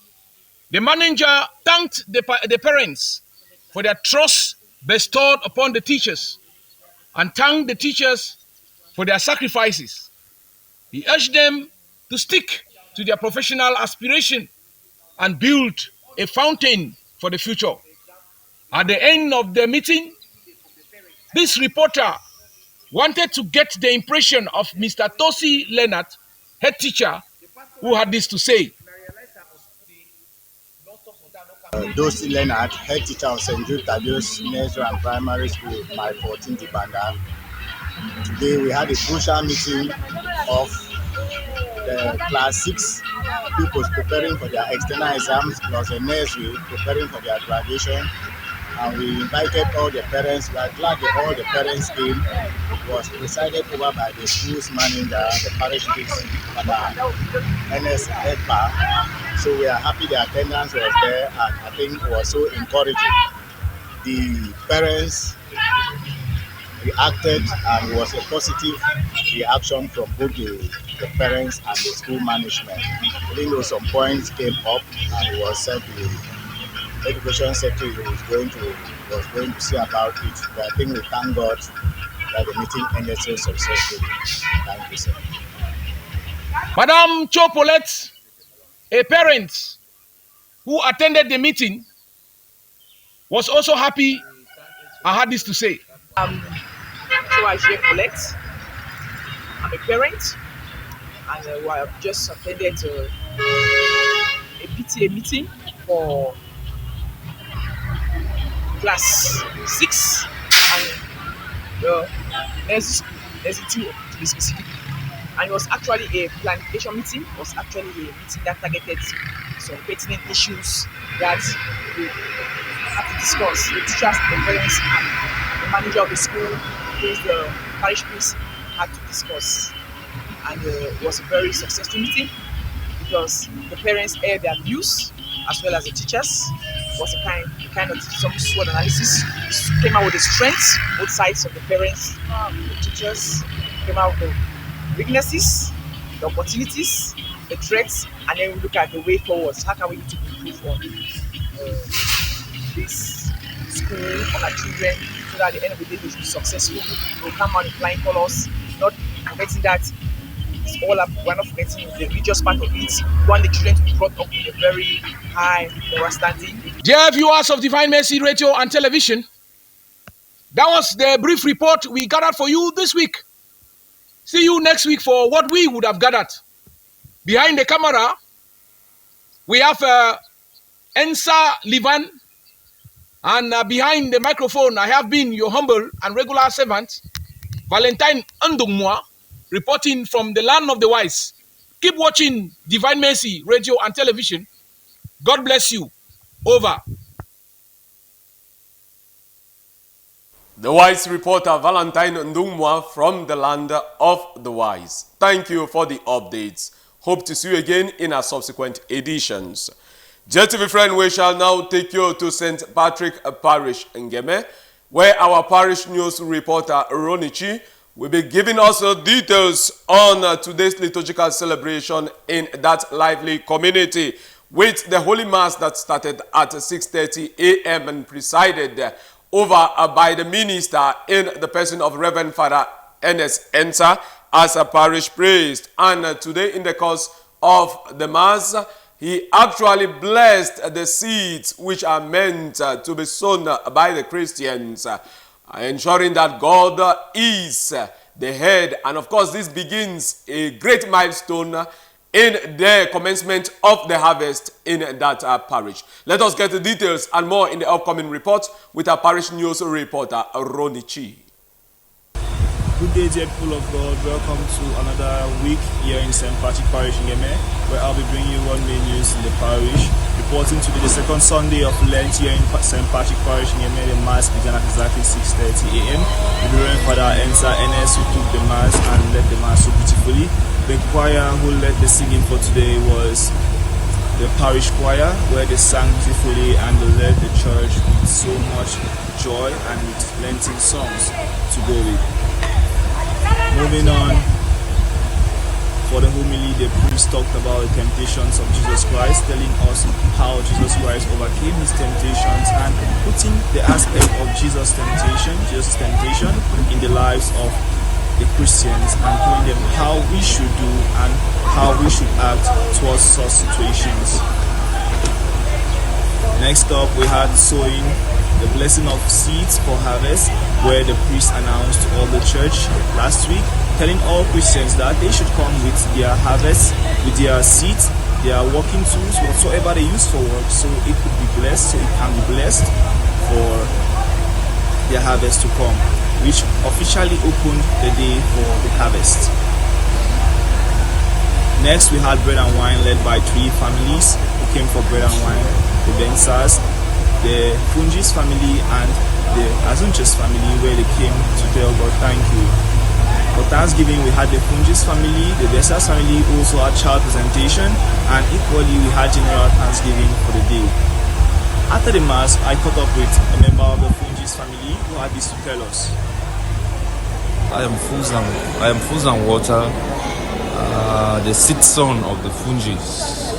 The manager thanked the parents for their trust bestowed upon the teachers and thanked the teachers for their sacrifices. He urged them to stick to their professional aspiration and build a fountain for the future. At the end of the meeting, this reporter wanted to get the impression of Mr. Tosi Leonard, head teacher, who had this to say. Tosi Leonard, head teacher of St. Jude Thaddeus Nursery and Primary School, mile 14, Zibanda. Today we had a crucial meeting of the class 6 pupils preparing for their external exams, plus the nursery preparing for their graduation. And we invited all the parents. We are glad that all the parents came. It was presided over by the school's manager, the parish priest, Father N.S. Ekpa. So we are happy the attendance was there, and I think it was so encouraging. The parents reacted, and it was a positive reaction from both the parents and the school management. Even though some points came up, and it was said the education secretary was going to see about it. But I think we thank God that the meeting ended so successfully. Thank you, sir. Madame Chopolet, a parent who attended the meeting, was also happy. I had this to say. So I share Colette. I'm a parent, and I have just attended a PTA meeting for class 6 and there's 2 to be specific. And it was actually a planification meeting. It was actually a meeting that targeted some pertinent issues that we had to discuss. The teachers, the parents, and the manager of the school, who is the parish priest, had to discuss. And it was a very successful meeting because the parents aired their views as well as the teachers. It was a kind of some SWOT analysis. It came out with the strengths, both sides of the parents, the teachers, came out with the weaknesses, the opportunities, the threats, and then we look at the way forwards. How can we need to improve on this school, on our children, so that at the end of the day we will be successful. We will come out in flying colors, not forgetting that it's all up. We're not forgetting the religious part of it. We want the children to be brought up in a very high moral standing. Dear viewers of Divine Mercy Radio and Television, that was the brief report we gathered for you this week See you next week for what we would have gathered. Behind the camera, we have Ensa Livan, and behind the microphone, I have been your humble and regular servant, Valentine Ndungmwa, reporting from the land of the wise. Keep watching Divine Mercy Radio and Television. God bless you. Over. The wise reporter Valentine Ndungmwa from the land of the wise. Thank you for the updates. Hope to see you again in our subsequent editions. JTV friend, we shall now take you to St. Patrick Parish Ngeme, where our parish news reporter Ronichi will be giving us details on today's liturgical celebration in that lively community, with the Holy Mass that started at 6:30 a.m. and presided over by the minister in the person of Reverend Father Ernest Ensa as a parish priest. And today, in the course of the Mass, he actually blessed the seeds which are meant to be sown by the Christians, ensuring that God is the head. And of course, this begins a great milestone in the commencement of the harvest in that parish. Let us get the details and more in the upcoming report with our parish news reporter, Ronichi. Good day, dear people of God. Welcome to another week here in St. Patrick Parish in Ngeme, where I'll be bringing you one main news in the parish. Reporting to be the second Sunday of Lent here in St. Patrick Parish in Ngeme. The Mass began at exactly 6:30 a.m. The Reverend Father Ensa Enes, who took the Mass and led the Mass so beautifully. The choir who led the singing for today was the parish choir, where they sang beautifully and they led the church with so much joy and with Lenten songs to go with. Moving on, for the homily, the priest talked about the temptations of Jesus Christ, telling us how Jesus Christ overcame his temptations and putting the aspect of Jesus' temptation in the lives of the Christians and telling them how we should do and how we should act towards such situations. Next up, we had sowing, the blessing of seeds for harvest, where the priest announced to all the church last week, telling all Christians that they should come with their harvest, with their seeds, their working tools, whatsoever they use for work, so it could be blessed, so it can be blessed for their harvest to come, which officially opened the day for the harvest. Next, we had bread and wine led by 3 families who came for bread and wine: the Bensas, the Fungis family, and the Azunches family, where they came to tell God thank you. For Thanksgiving, we had the Fungis family, the Bensas family also had child presentation, and equally we had general Thanksgiving for the day. After the Mass, I caught up with a member of the Fungis family who had this to tell us. I am Fuzan Water, the 6th son of the Fungis.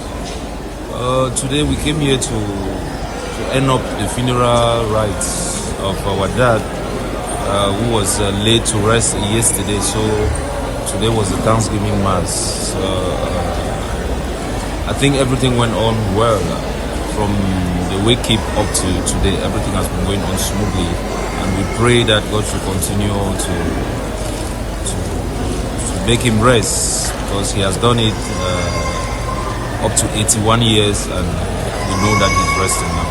Today we came here to end up the funeral rites of our dad, who was laid to rest yesterday. So today was the Thanksgiving Mass. I think everything went on well. From the wake up to today, everything has been going on smoothly, and we pray that God should continue to make him rest, because he has done it up to 81 years, and we know that he's resting now.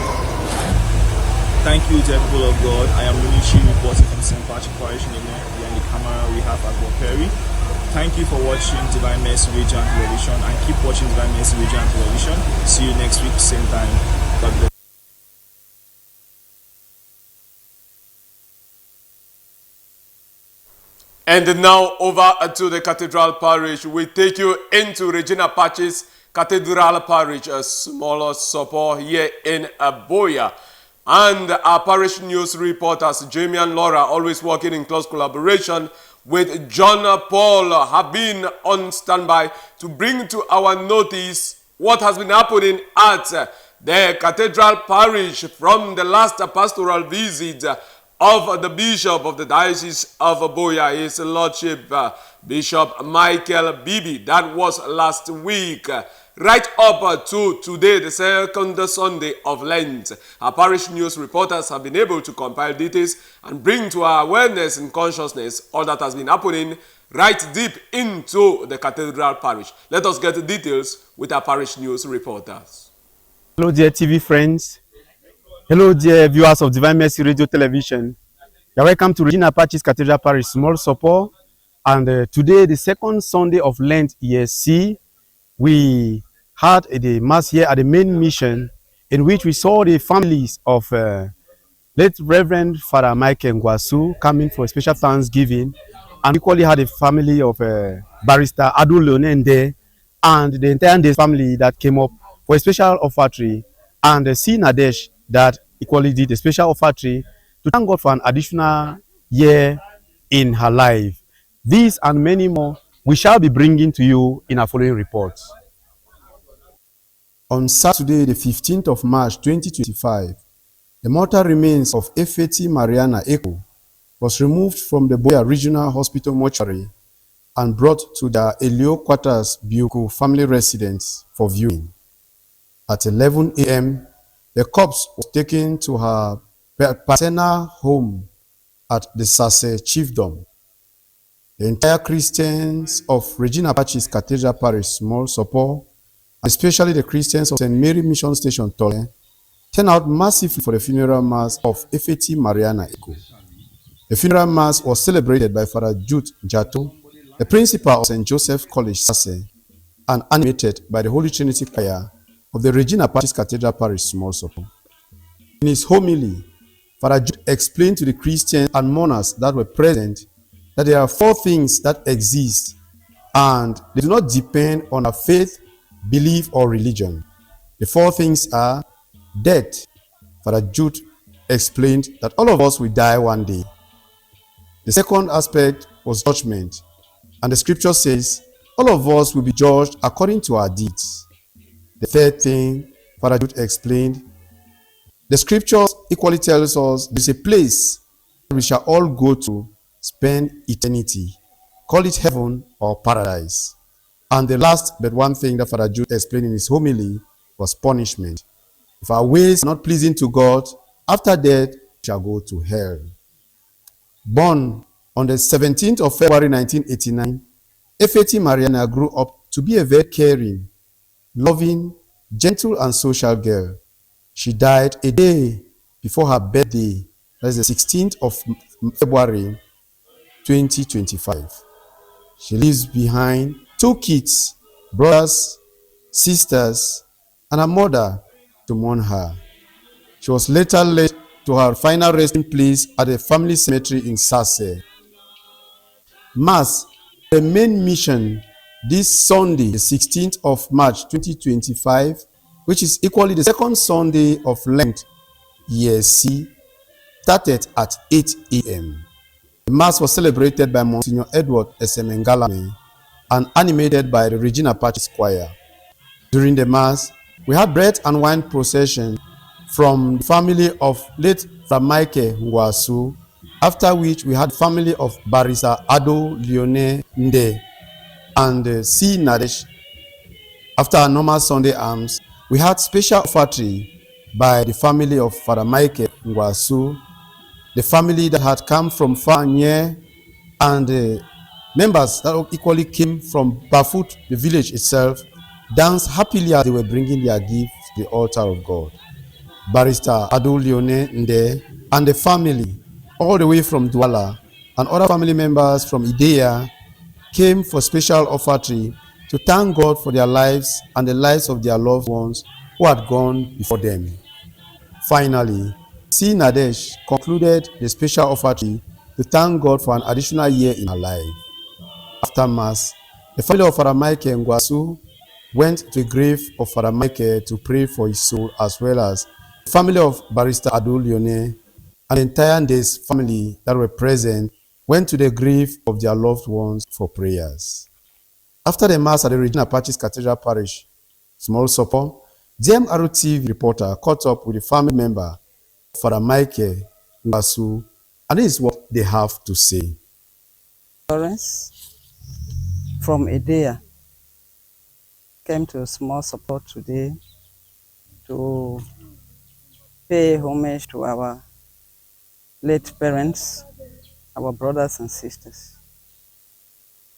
Thank you, dear people of God. I am Lunichi reporting from St. Patrick Parish in Ngeme. Behind the camera, we have Agbo Perry. Thank you for watching Divine Mercy Radio and Television, and keep watching Divine Mercy Radio and Television. See you next week, same time. God bless. And now over to the Cathedral Parish. We take you into Regina Pacis Cathedral Parish, a smaller support here in Aboya. And our parish news reporters, Jamie and Laura, always working in close collaboration with John Paul, have been on standby to bring to our notice what has been happening at the Cathedral Parish from the last pastoral visit of the Bishop of the Diocese of Aboya, His Lordship Bishop Michael Bibi. That was last week. Right up to today, the second Sunday of Lent, our parish news reporters have been able to compile details and bring to our awareness and consciousness all that has been happening right deep into the cathedral parish. Let us get the details with our parish news reporters. Hello, dear TV friends. Hello, dear viewers of Divine Mercy Radio Television. You're welcome to Regina Pacis Cathedral Parish Small Support. And today, the second Sunday of Lent, year C, we had the Mass here at the main mission, in which we saw the families of late Reverend Father Michael Ngwasu coming for a special Thanksgiving. And we equally had a family of Barrister Adu Leonende and the entire Days family that came up for a special offertory, and C. Nadesh that equally did a special offertory to thank God for an additional year in her life. These and many more we shall be bringing to you in our following reports. On Saturday, the 15th of March 2025, the mortal remains of Efeti Mariana Eko was removed from the Boya Regional Hospital mortuary and brought to the Elio Quarters Bioko family residence for viewing. At 11 a.m., the corpse was taken to her paternal home at the Sase Chiefdom. The entire Christians of Regina Pacis Cathedral Parish Small Support, and especially the Christians of St. Mary Mission Station Tole, turned out massively for the funeral mass of Efeti Mariana Eko. The funeral mass was celebrated by Father Jude Jato, the principal of St. Joseph's College Sase, and animated by the Holy Trinity Choir of the Regina Pacis Cathedral Parish Small Support. In his homily, Father Jude explained to the Christians and mourners that were present that there are four things that exist and they do not depend on our faith, belief, or religion. The four things are death. Father Jude explained that all of us will die one day. The second aspect was judgment, and the scripture says all of us will be judged according to our deeds. The third thing Father Jude explained, the scriptures equally tells us there is a place we shall all go to spend eternity. Call it heaven or paradise. And the last but one thing that Father Jude explained in his homily was punishment. If our ways are not pleasing to God, after death we shall go to hell. Born on the 17th of February 1989, Efeti Mariana grew up to be a very caring, loving, gentle, and social girl. She died a day before her birthday, that is the 16th of February 2025. She leaves behind 2 kids, brothers, sisters, and a mother to mourn her. She was later led to her final resting place at the family cemetery in Sase. Mass, the main mission, this Sunday, the 16th of March 2025, which is equally the second Sunday of Lent, year C, started at 8 a.m. The Mass was celebrated by Monsignor Edward Esemengalame and animated by the Regina Pacis Choir. During the Mass, we had bread and wine procession from the family of late Michael Ngwasu, after which we had family of Barrister Ado Leone Nde and C. Nadesh. After our normal Sunday alms, we had special offertory by the family of Father Michael Ngwasu, the family that had come from far and near, and members that equally came from Bafut, the village itself, danced happily as they were bringing their gifts to the altar of God. Barrister Ado Leone Nde and the family, all the way from Douala, and other family members from Idea, came for special offertory to thank God for their lives and the lives of their loved ones who had gone before them. Finally, C. Nadesh concluded the special offertory to thank God for an additional year in her life. After Mass, the family of Father Michael Ngwasu went to the grave of Father Michael to pray for his soul, as well as the family of Barrister Ado Leone and the entire Days family that were present went to the grave of their loved ones for prayers. After the Mass at the Regina Pacis Cathedral Parish Small Support, DMRO TV reporter caught up with a family member, Father Michael Ngwasu, and this is what they have to say. Lawrence from Edea came to Small Support today to pay homage to our late parents, our brothers and sisters.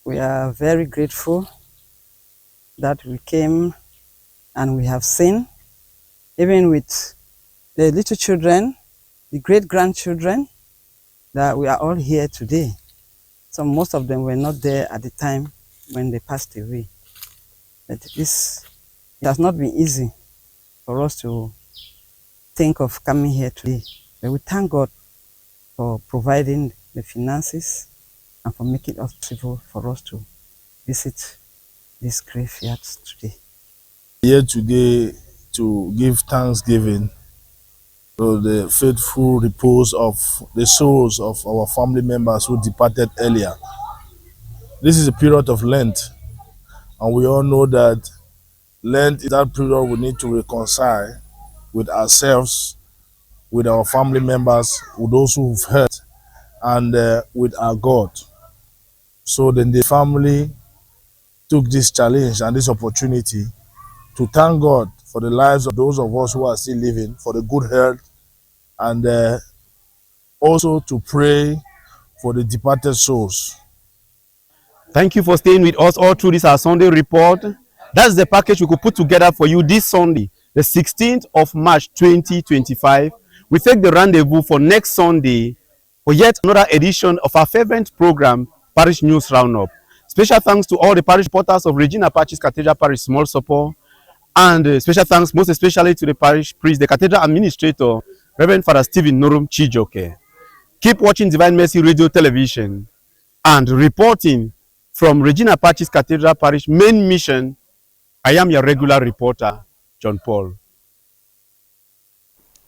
We are very grateful that we came and we have seen, even with the little children, the great-grandchildren, that we are all here today. So most of them were not there at the time when they passed away. But it has not been easy for us to think of coming here today. But we thank God for providing the finances and for making it possible for us to visit this graveyard today. Here today to give thanksgiving for the faithful repose of the souls of our family members who departed earlier. This is a period of Lent, and we all know that Lent is that period we need to reconcile with ourselves, with our family members, with those who've hurt, and with our God. So then the family took this challenge and this opportunity to thank God for the lives of those of us who are still living, for the good health, and also to pray for the departed souls. Thank you for staying with us all through this our Sunday report. That's the package we could put together for you this Sunday, the 16th of March 2025. We take the rendezvous for next Sunday for yet another edition of our favorite program, Parish News Roundup. Special thanks to all the parish reporters of Regina Pacis Cathedral Parish Small Support, and special thanks most especially to the parish priest, the cathedral administrator, Reverend Father Stephen Norum Chijoke. Keep watching Divine Mercy Radio Television and reporting from Regina Pacis Cathedral Parish Main Mission. I am your regular reporter, John Paul.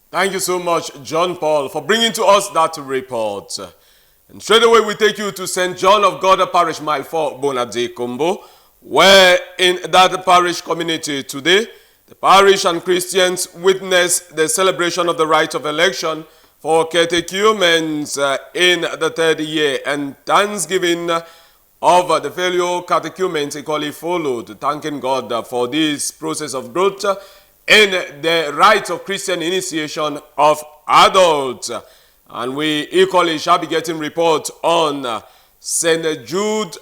Thank you so much, John Paul, for bringing to us that report. And straight away we take you to St. John of God Parish, Mile 4, Bonadze-Kombo, where in that parish community today, the parish and Christians witness the celebration of the right of election for catechumens in the third year, and thanksgiving of the fellow catechumens equally followed, thanking God for this process of growth in the rites of Christian initiation of adults. And we equally shall be getting reports on St. Jude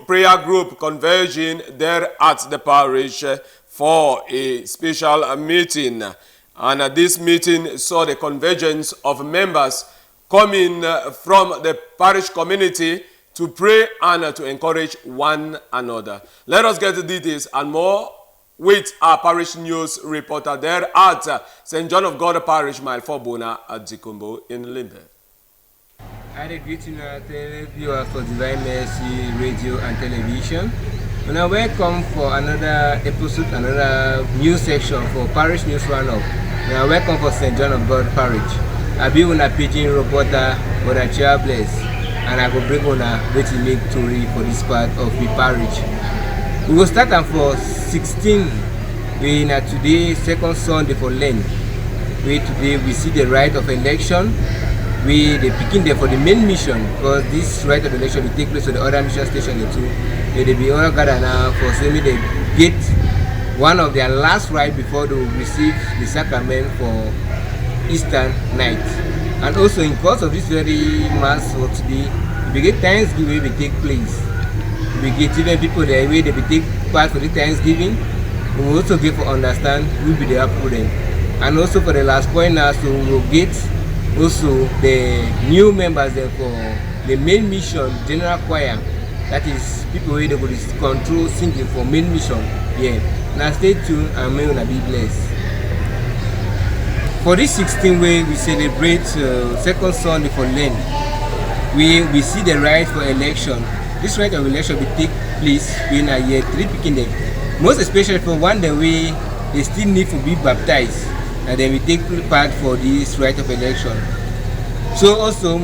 prayer group converging there at the parish for a special meeting. And this meeting saw the convergence of members coming from the parish community to pray and to encourage one another. Let us get the details and more with our parish news reporter there at St. John of God Parish, Mile 4, Bonadze-Kombo in Limbe. I greet you viewers for Divine Mercy Radio and Television. And I welcome for another episode, another news section for Parish News Roundup. And I welcome for St. John of God Parish. I be on a pidgin reporter for the Bless, and I will bring on a very make story for this part of the parish. We will start for 16. We in today second Sunday for Lent. Today we see the right of election. We begin there for the main mission, because this right of election will take place at the other mission station too. They be all gathered now for saying they get one of their last right before they will receive the sacrament for Easter night. And also in course of this very mass for today, we get Thanksgiving will take place. We get even people there where they will take part for the Thanksgiving. We will also get for understand who will be there for them. And also for the last point now, so we will get also the new members there for the main mission general choir. That is people where they will control singing for main mission. Yeah. Now stay tuned and may you be blessed. For this 16th way, we celebrate second Sunday for Lent. We see the right for election. This right of election will take place in a year 3 picking them. Most especially for one the way they still need to be baptized, and then we take part for this right of election. So also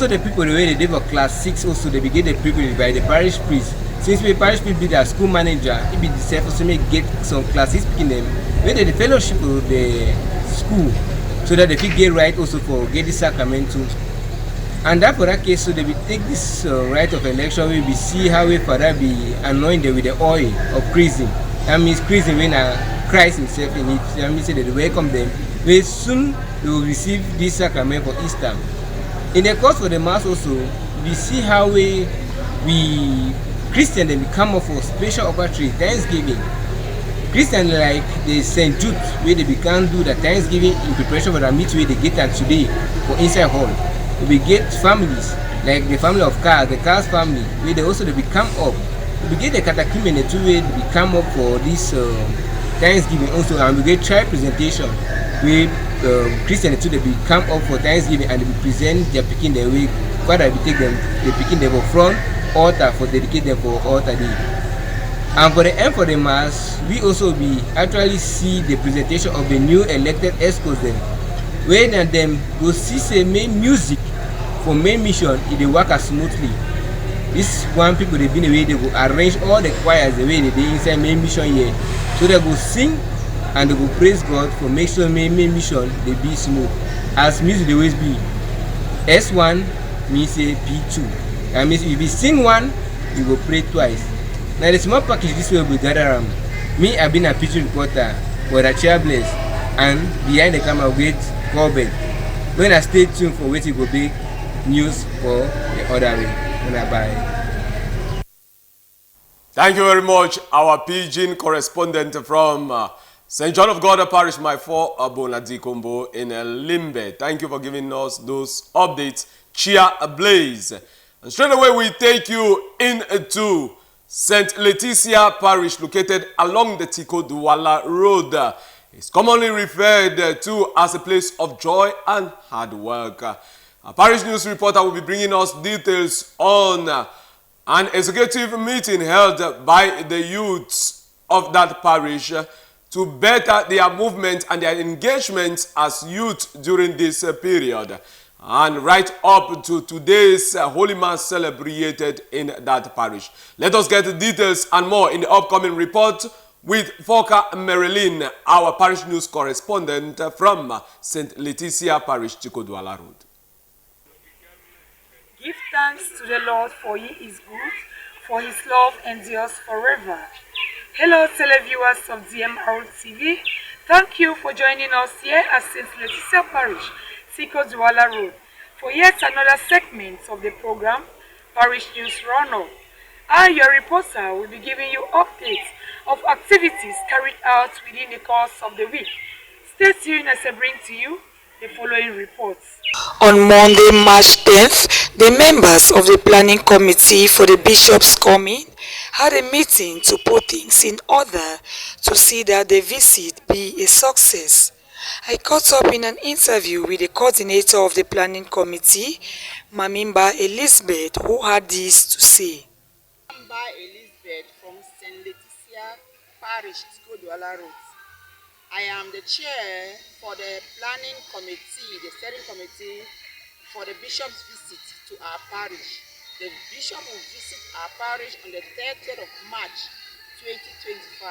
the people the way they did for class 6 also they begin the privilege by the parish priest. Since the parish priest be the school manager, he be the self also may get some class 6 picking them where the fellowship of the school, so that they can get right also for get the sacrament too. And that for that case, so they will take this right of election, we will see how we father be anointed with the oil of chrism. That means chrism when Christ himself in it. That means that they welcome them. Very soon they will receive this sacrament for Easter. In the course of the mass also, we see how we we Christian then we come up for special offertory Thanksgiving. Christian like the St. Jude where they become do the Thanksgiving in preparation for the meet where they get at today for inside hall. We get families like the family of Cars, the Cars family where they also they become up. We get the catacomb and the two way they come up for this Thanksgiving also, and we get child presentation where Christian too they come up for Thanksgiving and they present their picking their way. Father we take them, they picking them for front altar for dedicate them for altar day. And for the end for the mass, we also be actually see the presentation of the new elected escorts them. Where them go see say main music for main mission if they work as smoothly. This one people they been away, they go arrange all the choirs the way they inside main mission here. So they go sing and they go praise God for make sure main mission they be smooth. As music they always be. S1 means say P2. That means if you sing one, you go pray twice. Now the small package this way we gather me I've been a P2 reporter for the chair bless and behind the camera wait Corbett. When I stay tuned for waiting go big news for the other way. When I buy. Thank you very much, our Pidgin correspondent from St. John of God Parish, my four Abonadikombo in Limbe. Thank you for giving us those updates. Cheer ablaze. And straight away we take you into St. Leticia Parish located along the Tiko Douala Road. It's commonly referred to as a place of joy and hard work. A parish news reporter will be bringing us details on an executive meeting held by the youths of that parish to better their movement and their engagement as youth during this period. And right up to today's Holy Mass celebrated in that parish. Let us get the details and more in the upcoming report with Foka Marilyn, our parish news correspondent from St. Leticia Parish, Chikodwala Road. Give thanks to the Lord, for he is good, for his love endures forever. Hello televiewers of DMR TV. Thank you for joining us here at St. Leticia Parish, Chikodwala Road, for yet another segment of the program, Parish News Roundup. I, your reporter, will be giving you updates of activities carried out within the course of the week. Stay tuned as I bring to you the following reports. On Monday, March 10th, the members of the planning committee for the Bishop's Coming had a meeting to put things in order to see that the visit be a success. I caught up in an interview with the coordinator of the planning committee, Mamimba Elizabeth, who had this to say. Mamimba Elizabeth from St. Leticia Parish, Chikodwala Road. I am the chair for the planning committee, the steering committee for the bishop's visit to our parish. The bishop will visit our parish on the 30th of March 2025.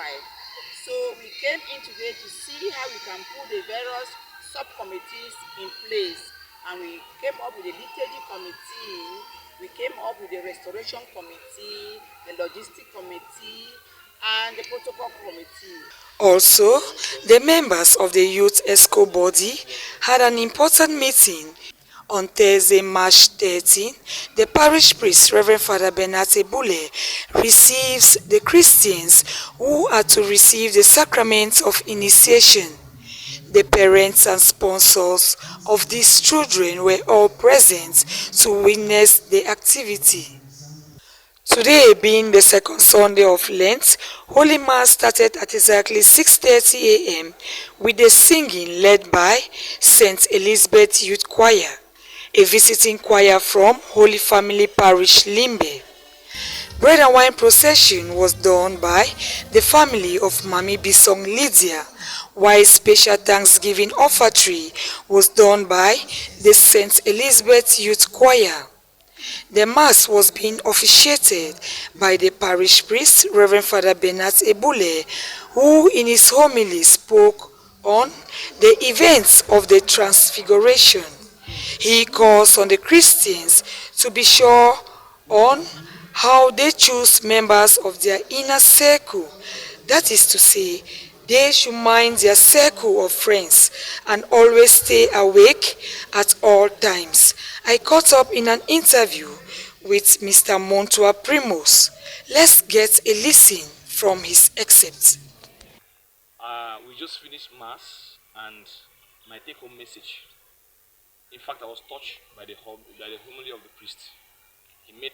So we came in today to see how we can put the various subcommittees in place. And we came up with the liturgy committee, we came up with the restoration committee, the logistic committee, and the protocol committee. Also, the members of the Youth ESCO body had an important meeting. On Thursday, March 13, the parish priest, Reverend Father Bernard Ebule, receives the Christians who are to receive the sacrament of initiation. The parents and sponsors of these children were all present to witness the activity. Today being the second Sunday of Lent, Holy Mass started at exactly 6:30 a.m. with the singing led by St. Elizabeth Youth Choir, a visiting choir from Holy Family Parish, Limbe. Bread and wine procession was done by the family of Mami Bisong Lydia, while special Thanksgiving offertory was done by the St. Elizabeth Youth Choir. The Mass was being officiated by the parish priest, Reverend Father Bernard Ebule, who in his homily spoke on the events of the Transfiguration. He calls on the Christians to be sure on how they choose members of their inner circle. That is to say, they should mind their circle of friends and always stay awake at all times. I caught up in an interview with Mr. Montoya Primos. Let's get a listen from his excerpt. We just finished Mass and my take-home message. In fact, I was touched by the homily of the priest. He made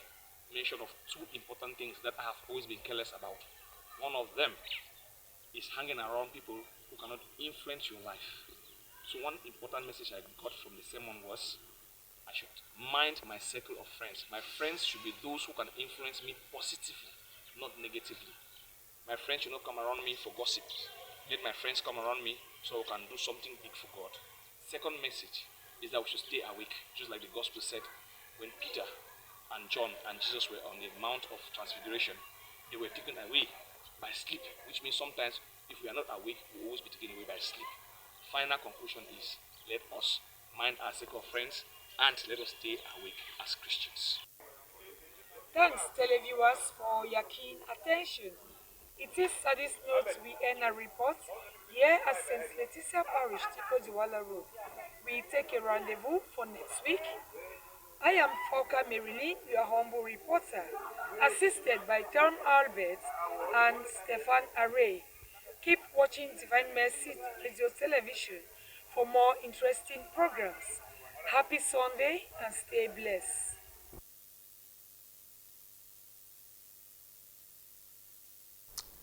mention of two important things that I have always been careless about. One of them is hanging around people who cannot influence your life. So one important message I got from the sermon was, I should mind my circle of friends. My friends should be those who can influence me positively, not negatively. My friends should not come around me for gossip. Let my friends come around me so we can do something big for God. Second message is that we should stay awake, just like the gospel said. When Peter and John and Jesus were on the Mount of Transfiguration, they were taken away by sleep, which means sometimes if we are not awake, we will always be taken away by sleep. Final conclusion is, let us mind our circle of friends and let us stay awake as Christians. Thanks, televiewers, for your keen attention. It is at this note we end our report here at St. Leticia Parish, Tikodiwala Road. We take a rendezvous for next week. I am Foka Marilyn, your humble reporter, assisted by Tom Albert and Stefan Array. Keep watching Divine Mercy Radio Television for more interesting programs. Happy Sunday and stay blessed.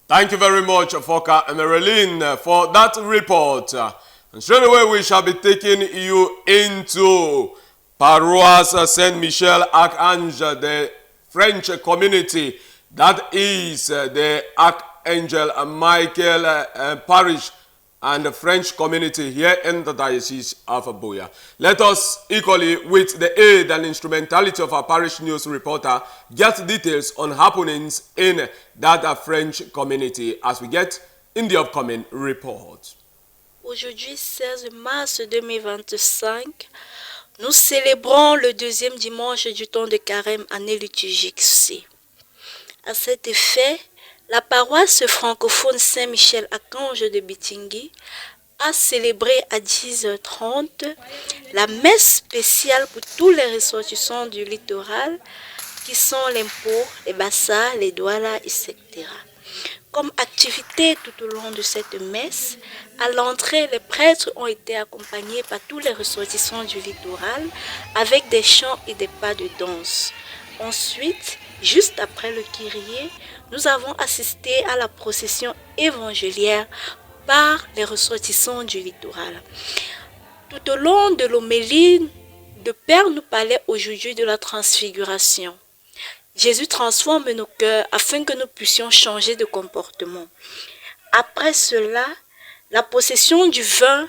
Thank you very much, Foka and Marilyn, for that report. And straight away, we shall be taking you into Paroisse Saint-Michel Archange, the French community. That is the Archangel Michael Parish and the French community here in the Diocese of Buea. Let us, equally with the aid and instrumentality of our parish news reporter, get details on happenings in that French community as we get in the upcoming report. Aujourd'hui, 16 mars 2025, nous célébrons le deuxième dimanche du temps de carême, année liturgique C. À cet effet, la paroisse francophone Saint-Michel-Archange de Bitingui a célébré à 10h30 la messe spéciale pour tous les ressortissants du littoral qui sont l'impôt, les bassas, les doualas, etc. Comme activité tout au long de cette messe, à l'entrée, les prêtres ont été accompagnés par tous les ressortissants du littoral avec des chants et des pas de danse. Ensuite, juste après le Kyrie, nous avons assisté à la procession évangélière par les ressortissants du littoral. Tout au long de l'homélie, le Père nous parlait aujourd'hui de la transfiguration. Jésus transforme nos cœurs afin que nous puissions changer de comportement. Après cela, la possession du pain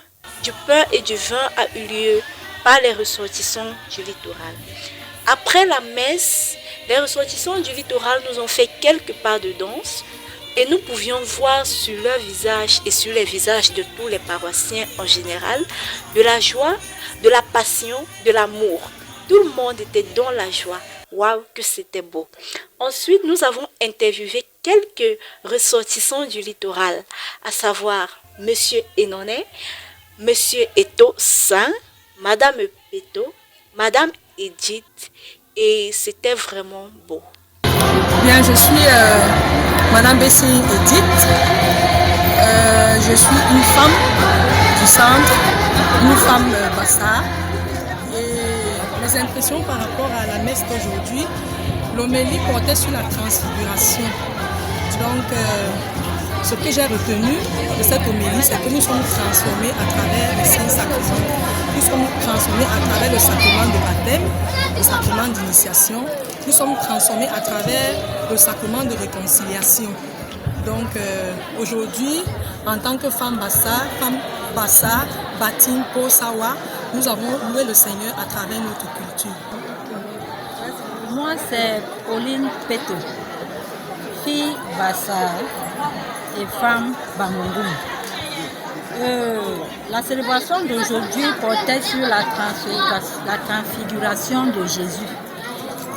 et du vin a eu lieu par les ressortissants du littoral. Après la messe, les ressortissants du littoral nous ont fait quelques pas de danse et nous pouvions voir sur leur visage et sur les visages de tous les paroissiens en général de la joie, de la passion, de l'amour. Tout le monde était dans la joie. Waouh, que c'était beau. Ensuite, nous avons interviewé quelques ressortissants du littoral, à savoir Monsieur Enoné, Monsieur Eto Saint, Madame Peto, Madame Edith, et c'était vraiment beau. Bien, je suis Madame Bessie Edith. Je suis une femme du centre, une femme bassa. Et mes impressions par rapport à la messe d'aujourd'hui, l'homélie portait sur la transfiguration. Donc, ce que j'ai retenu de cette homélie, c'est que nous sommes transformés à travers les saints sacrements. Nous sommes transformés à travers le sacrement de baptême, le sacrement d'initiation. Nous sommes transformés à travers le sacrement de réconciliation. Donc, aujourd'hui, en tant que femme bassa, Batin, Po, Sawa, nous avons loué le Seigneur à travers notre culture. Moi, c'est Pauline Peto, fille bassa et femme Bamondou. La célébration d'aujourd'hui portait sur la transfiguration de Jésus.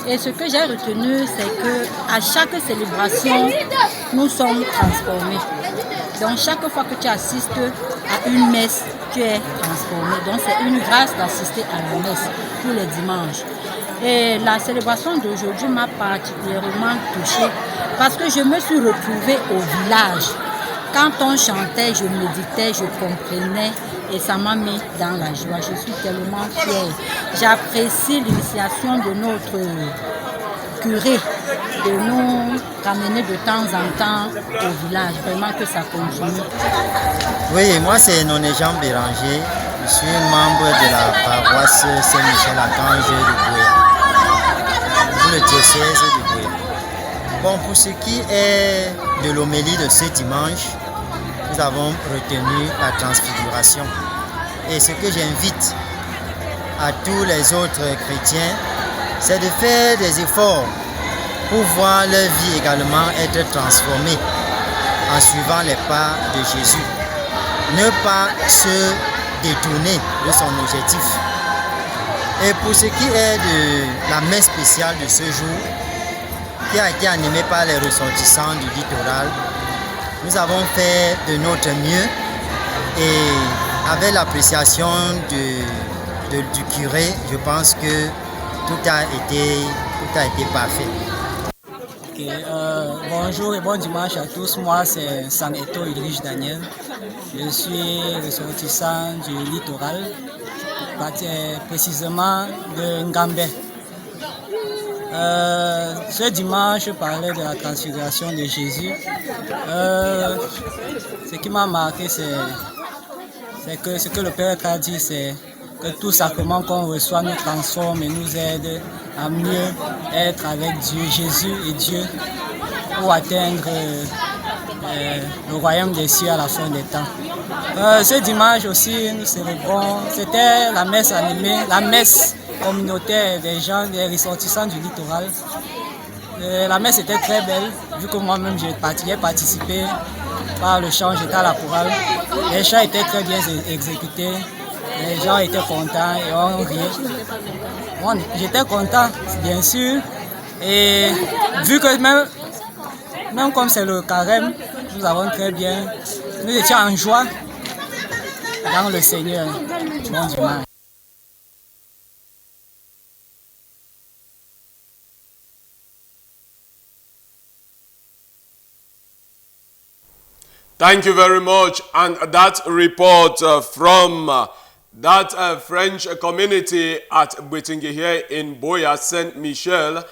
Et ce que j'ai retenu, c'est qu'à chaque célébration, nous sommes transformés. Donc chaque fois que tu assistes à une messe, tu es transformé. Donc c'est une grâce d'assister à la messe tous les dimanches. Et la célébration d'aujourd'hui m'a particulièrement touchée parce que je me suis retrouvée au village. Quand on chantait, je méditais, je comprenais et ça m'a mis dans la joie. Je suis tellement fière. J'apprécie l'initiation de notre curé de nous ramener de temps en temps au village. Vraiment que ça continue. Oui, moi c'est Noné Jean Béranger. Je suis membre de la paroisse Saint-Michel-Archange de Boya, pour le diocèse de Boya. Bon, pour ce qui est de l'homélie de ce dimanche, nous avons retenu la transfiguration. Et ce que j'invite à tous les autres chrétiens, c'est de faire des efforts pour voir leur vie également être transformée en suivant les pas de Jésus. Ne pas se détourner de son objectif. Et pour ce qui est de la messe spéciale de ce jour, qui a été animée par les ressortissants du littoral, nous avons fait de notre mieux et avec l'appréciation du curé, je pense que tout a été parfait. Bonjour et bon dimanche à tous. Moi, c'est Saneto Idrish Daniel. Je suis ressortissant du littoral, précisément de Ngambé. Ce dimanche, je parlais de la transfiguration de Jésus. Ce qui m'a marqué, c'est que ce que le Père a dit, c'est que tout sacrement qu'on reçoit nous transforme et nous aide à mieux être avec Dieu, Jésus et Dieu, pour atteindre le royaume des cieux à la fin des temps. Ce dimanche aussi, nous célébrons, c'était la messe animée, la messe communautaire des gens, des ressortissants du littoral. La messe était très belle, vu que moi-même j'ai participé par le chant, j'étais à la chorale. Les chants étaient très bien exécutés, les gens étaient contents et on riait. Bon, j'étais content, bien sûr, et vu que même comme c'est le carême, nous avons très bien, nous étions en joie dans le Seigneur. Bon dimanche. Thank you very much. And that report from that French community at Bwetinge here in Boya, Saint-Michel,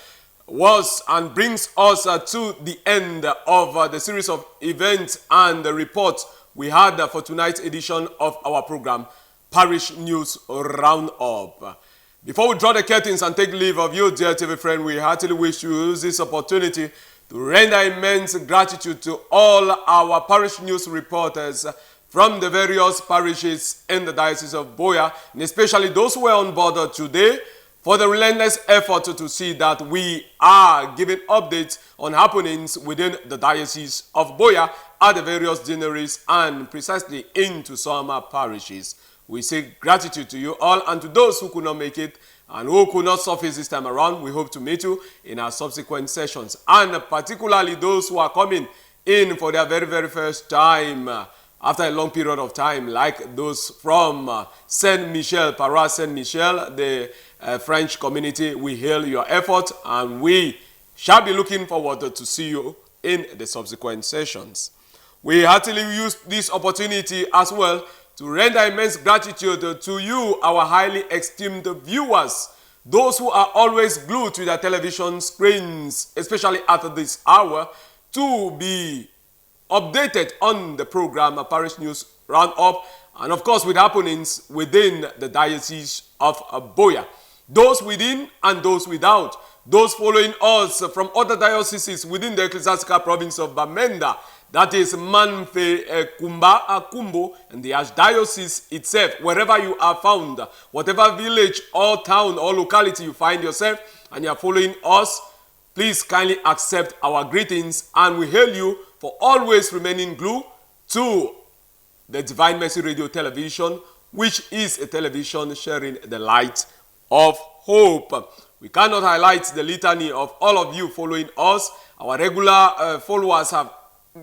was and brings us to the end of the series of events and the reports we had for tonight's edition of our program, Parish News Roundup. Before we draw the curtains and take leave of you, dear TV friend, we heartily wish to use this opportunity to render immense gratitude to all our parish news reporters from the various parishes in the Diocese of Boya, and especially those who are on board today, for the relentless effort to see that we are giving updates on happenings within the Diocese of Boya at the various deaneries and precisely into some parishes. We say gratitude to you all, and to those who could not make it and who could not surface this time around, we hope to meet you in our subsequent sessions. And particularly those who are coming in for their very, very first time after a long period of time, like those from Saint-Michel, Parish Saint-Michel, the French community. We hail your effort, and we shall be looking forward to see you in the subsequent sessions. We heartily use this opportunity as well to render immense gratitude to you, our highly esteemed viewers, those who are always glued to their television screens, especially at this hour, to be updated on the program Parish News Roundup, and of course with happenings within the Diocese of Boya. Those within and those without, those following us from other dioceses within the ecclesiastical province of Bamenda, that is Manfe, Kumba, Akumbo, and the Archdiocese itself, wherever you are found, whatever village or town or locality you find yourself, and you are following us, please kindly accept our greetings, and we hail you for always remaining glued to the Divine Mercy Radio Television, which is a television sharing the light of hope. We cannot highlight the litany of all of you following us. Our regular followers have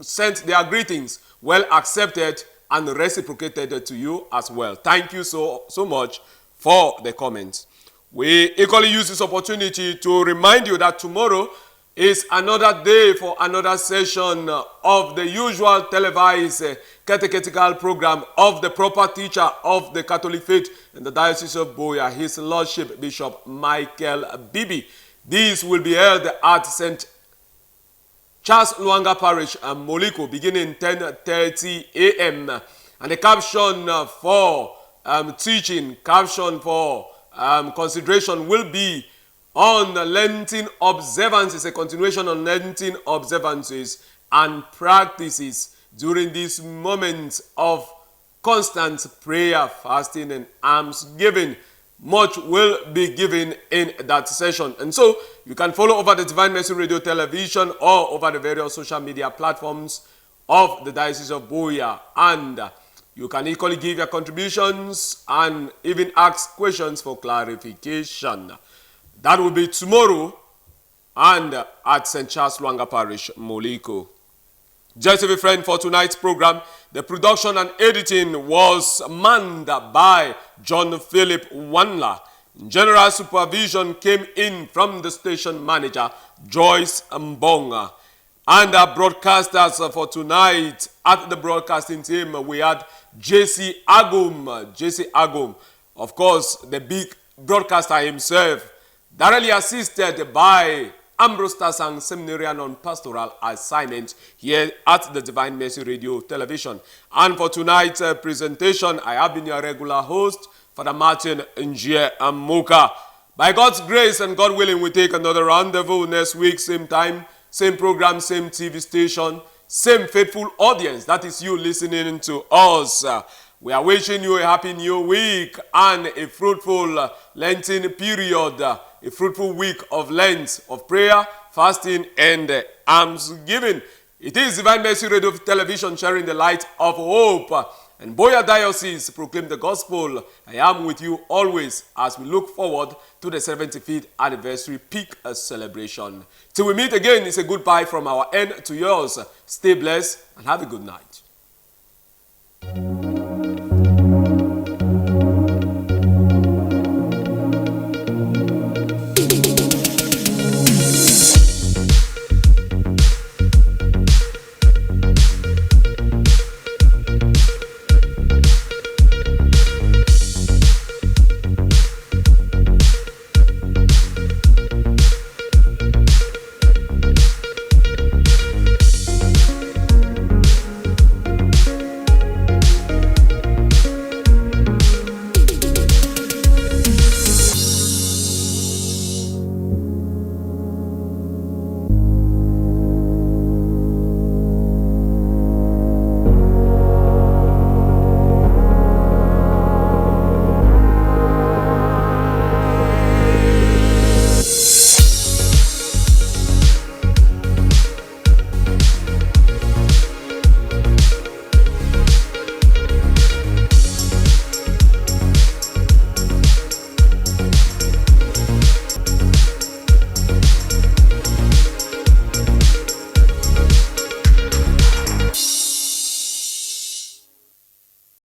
sent their greetings, well accepted and reciprocated to you as well. Thank you so much for the comments. We equally use this opportunity to remind you that tomorrow is another day for another session of the usual televised catechetical program of the proper teacher of the Catholic faith in the Diocese of Boya, His Lordship Bishop Michael Bibi. This will be held at St. Charles Luanga Parish and Moliko beginning 10:30 a.m. And the caption for teaching, caption for consideration will be on Lenten observances, a continuation on Lenten observances and practices during this moment of constant prayer, fasting, and almsgiving. Much will be given in that session. And so you can follow over the Divine Mercy Radio Television or over the various social media platforms of the Diocese of Boya. And you can equally give your contributions and even ask questions for clarification. That will be tomorrow and at St. Charles Luanga Parish, Moliko. Just to be friend, for tonight's program, the production and editing was manned by John Philip Wanla. General supervision came in from the station manager, Joyce Mbonga. And our broadcasters for tonight at the broadcasting team, we had JC Agum. Of course, the big broadcaster himself, directly assisted by Ambrose Tasang, seminarian on pastoral assignment here at the Divine Mercy Radio Television. And for tonight's presentation, I have been your regular host, Father Martin Njie Amuka. By God's grace and God willing, we take another rendezvous next week, same time, same program, same TV station, same faithful audience. That is you listening to us. We are wishing you a happy new week and a fruitful Lenten period, a fruitful week of Lent, of prayer, fasting, and almsgiving. It is Divine Mercy Radio Television sharing the light of hope. And Boya Diocese proclaim the gospel. I am with you always as we look forward to the 75th anniversary peak celebration. Till we meet again, it's a goodbye from our end to yours. Stay blessed and have a good night.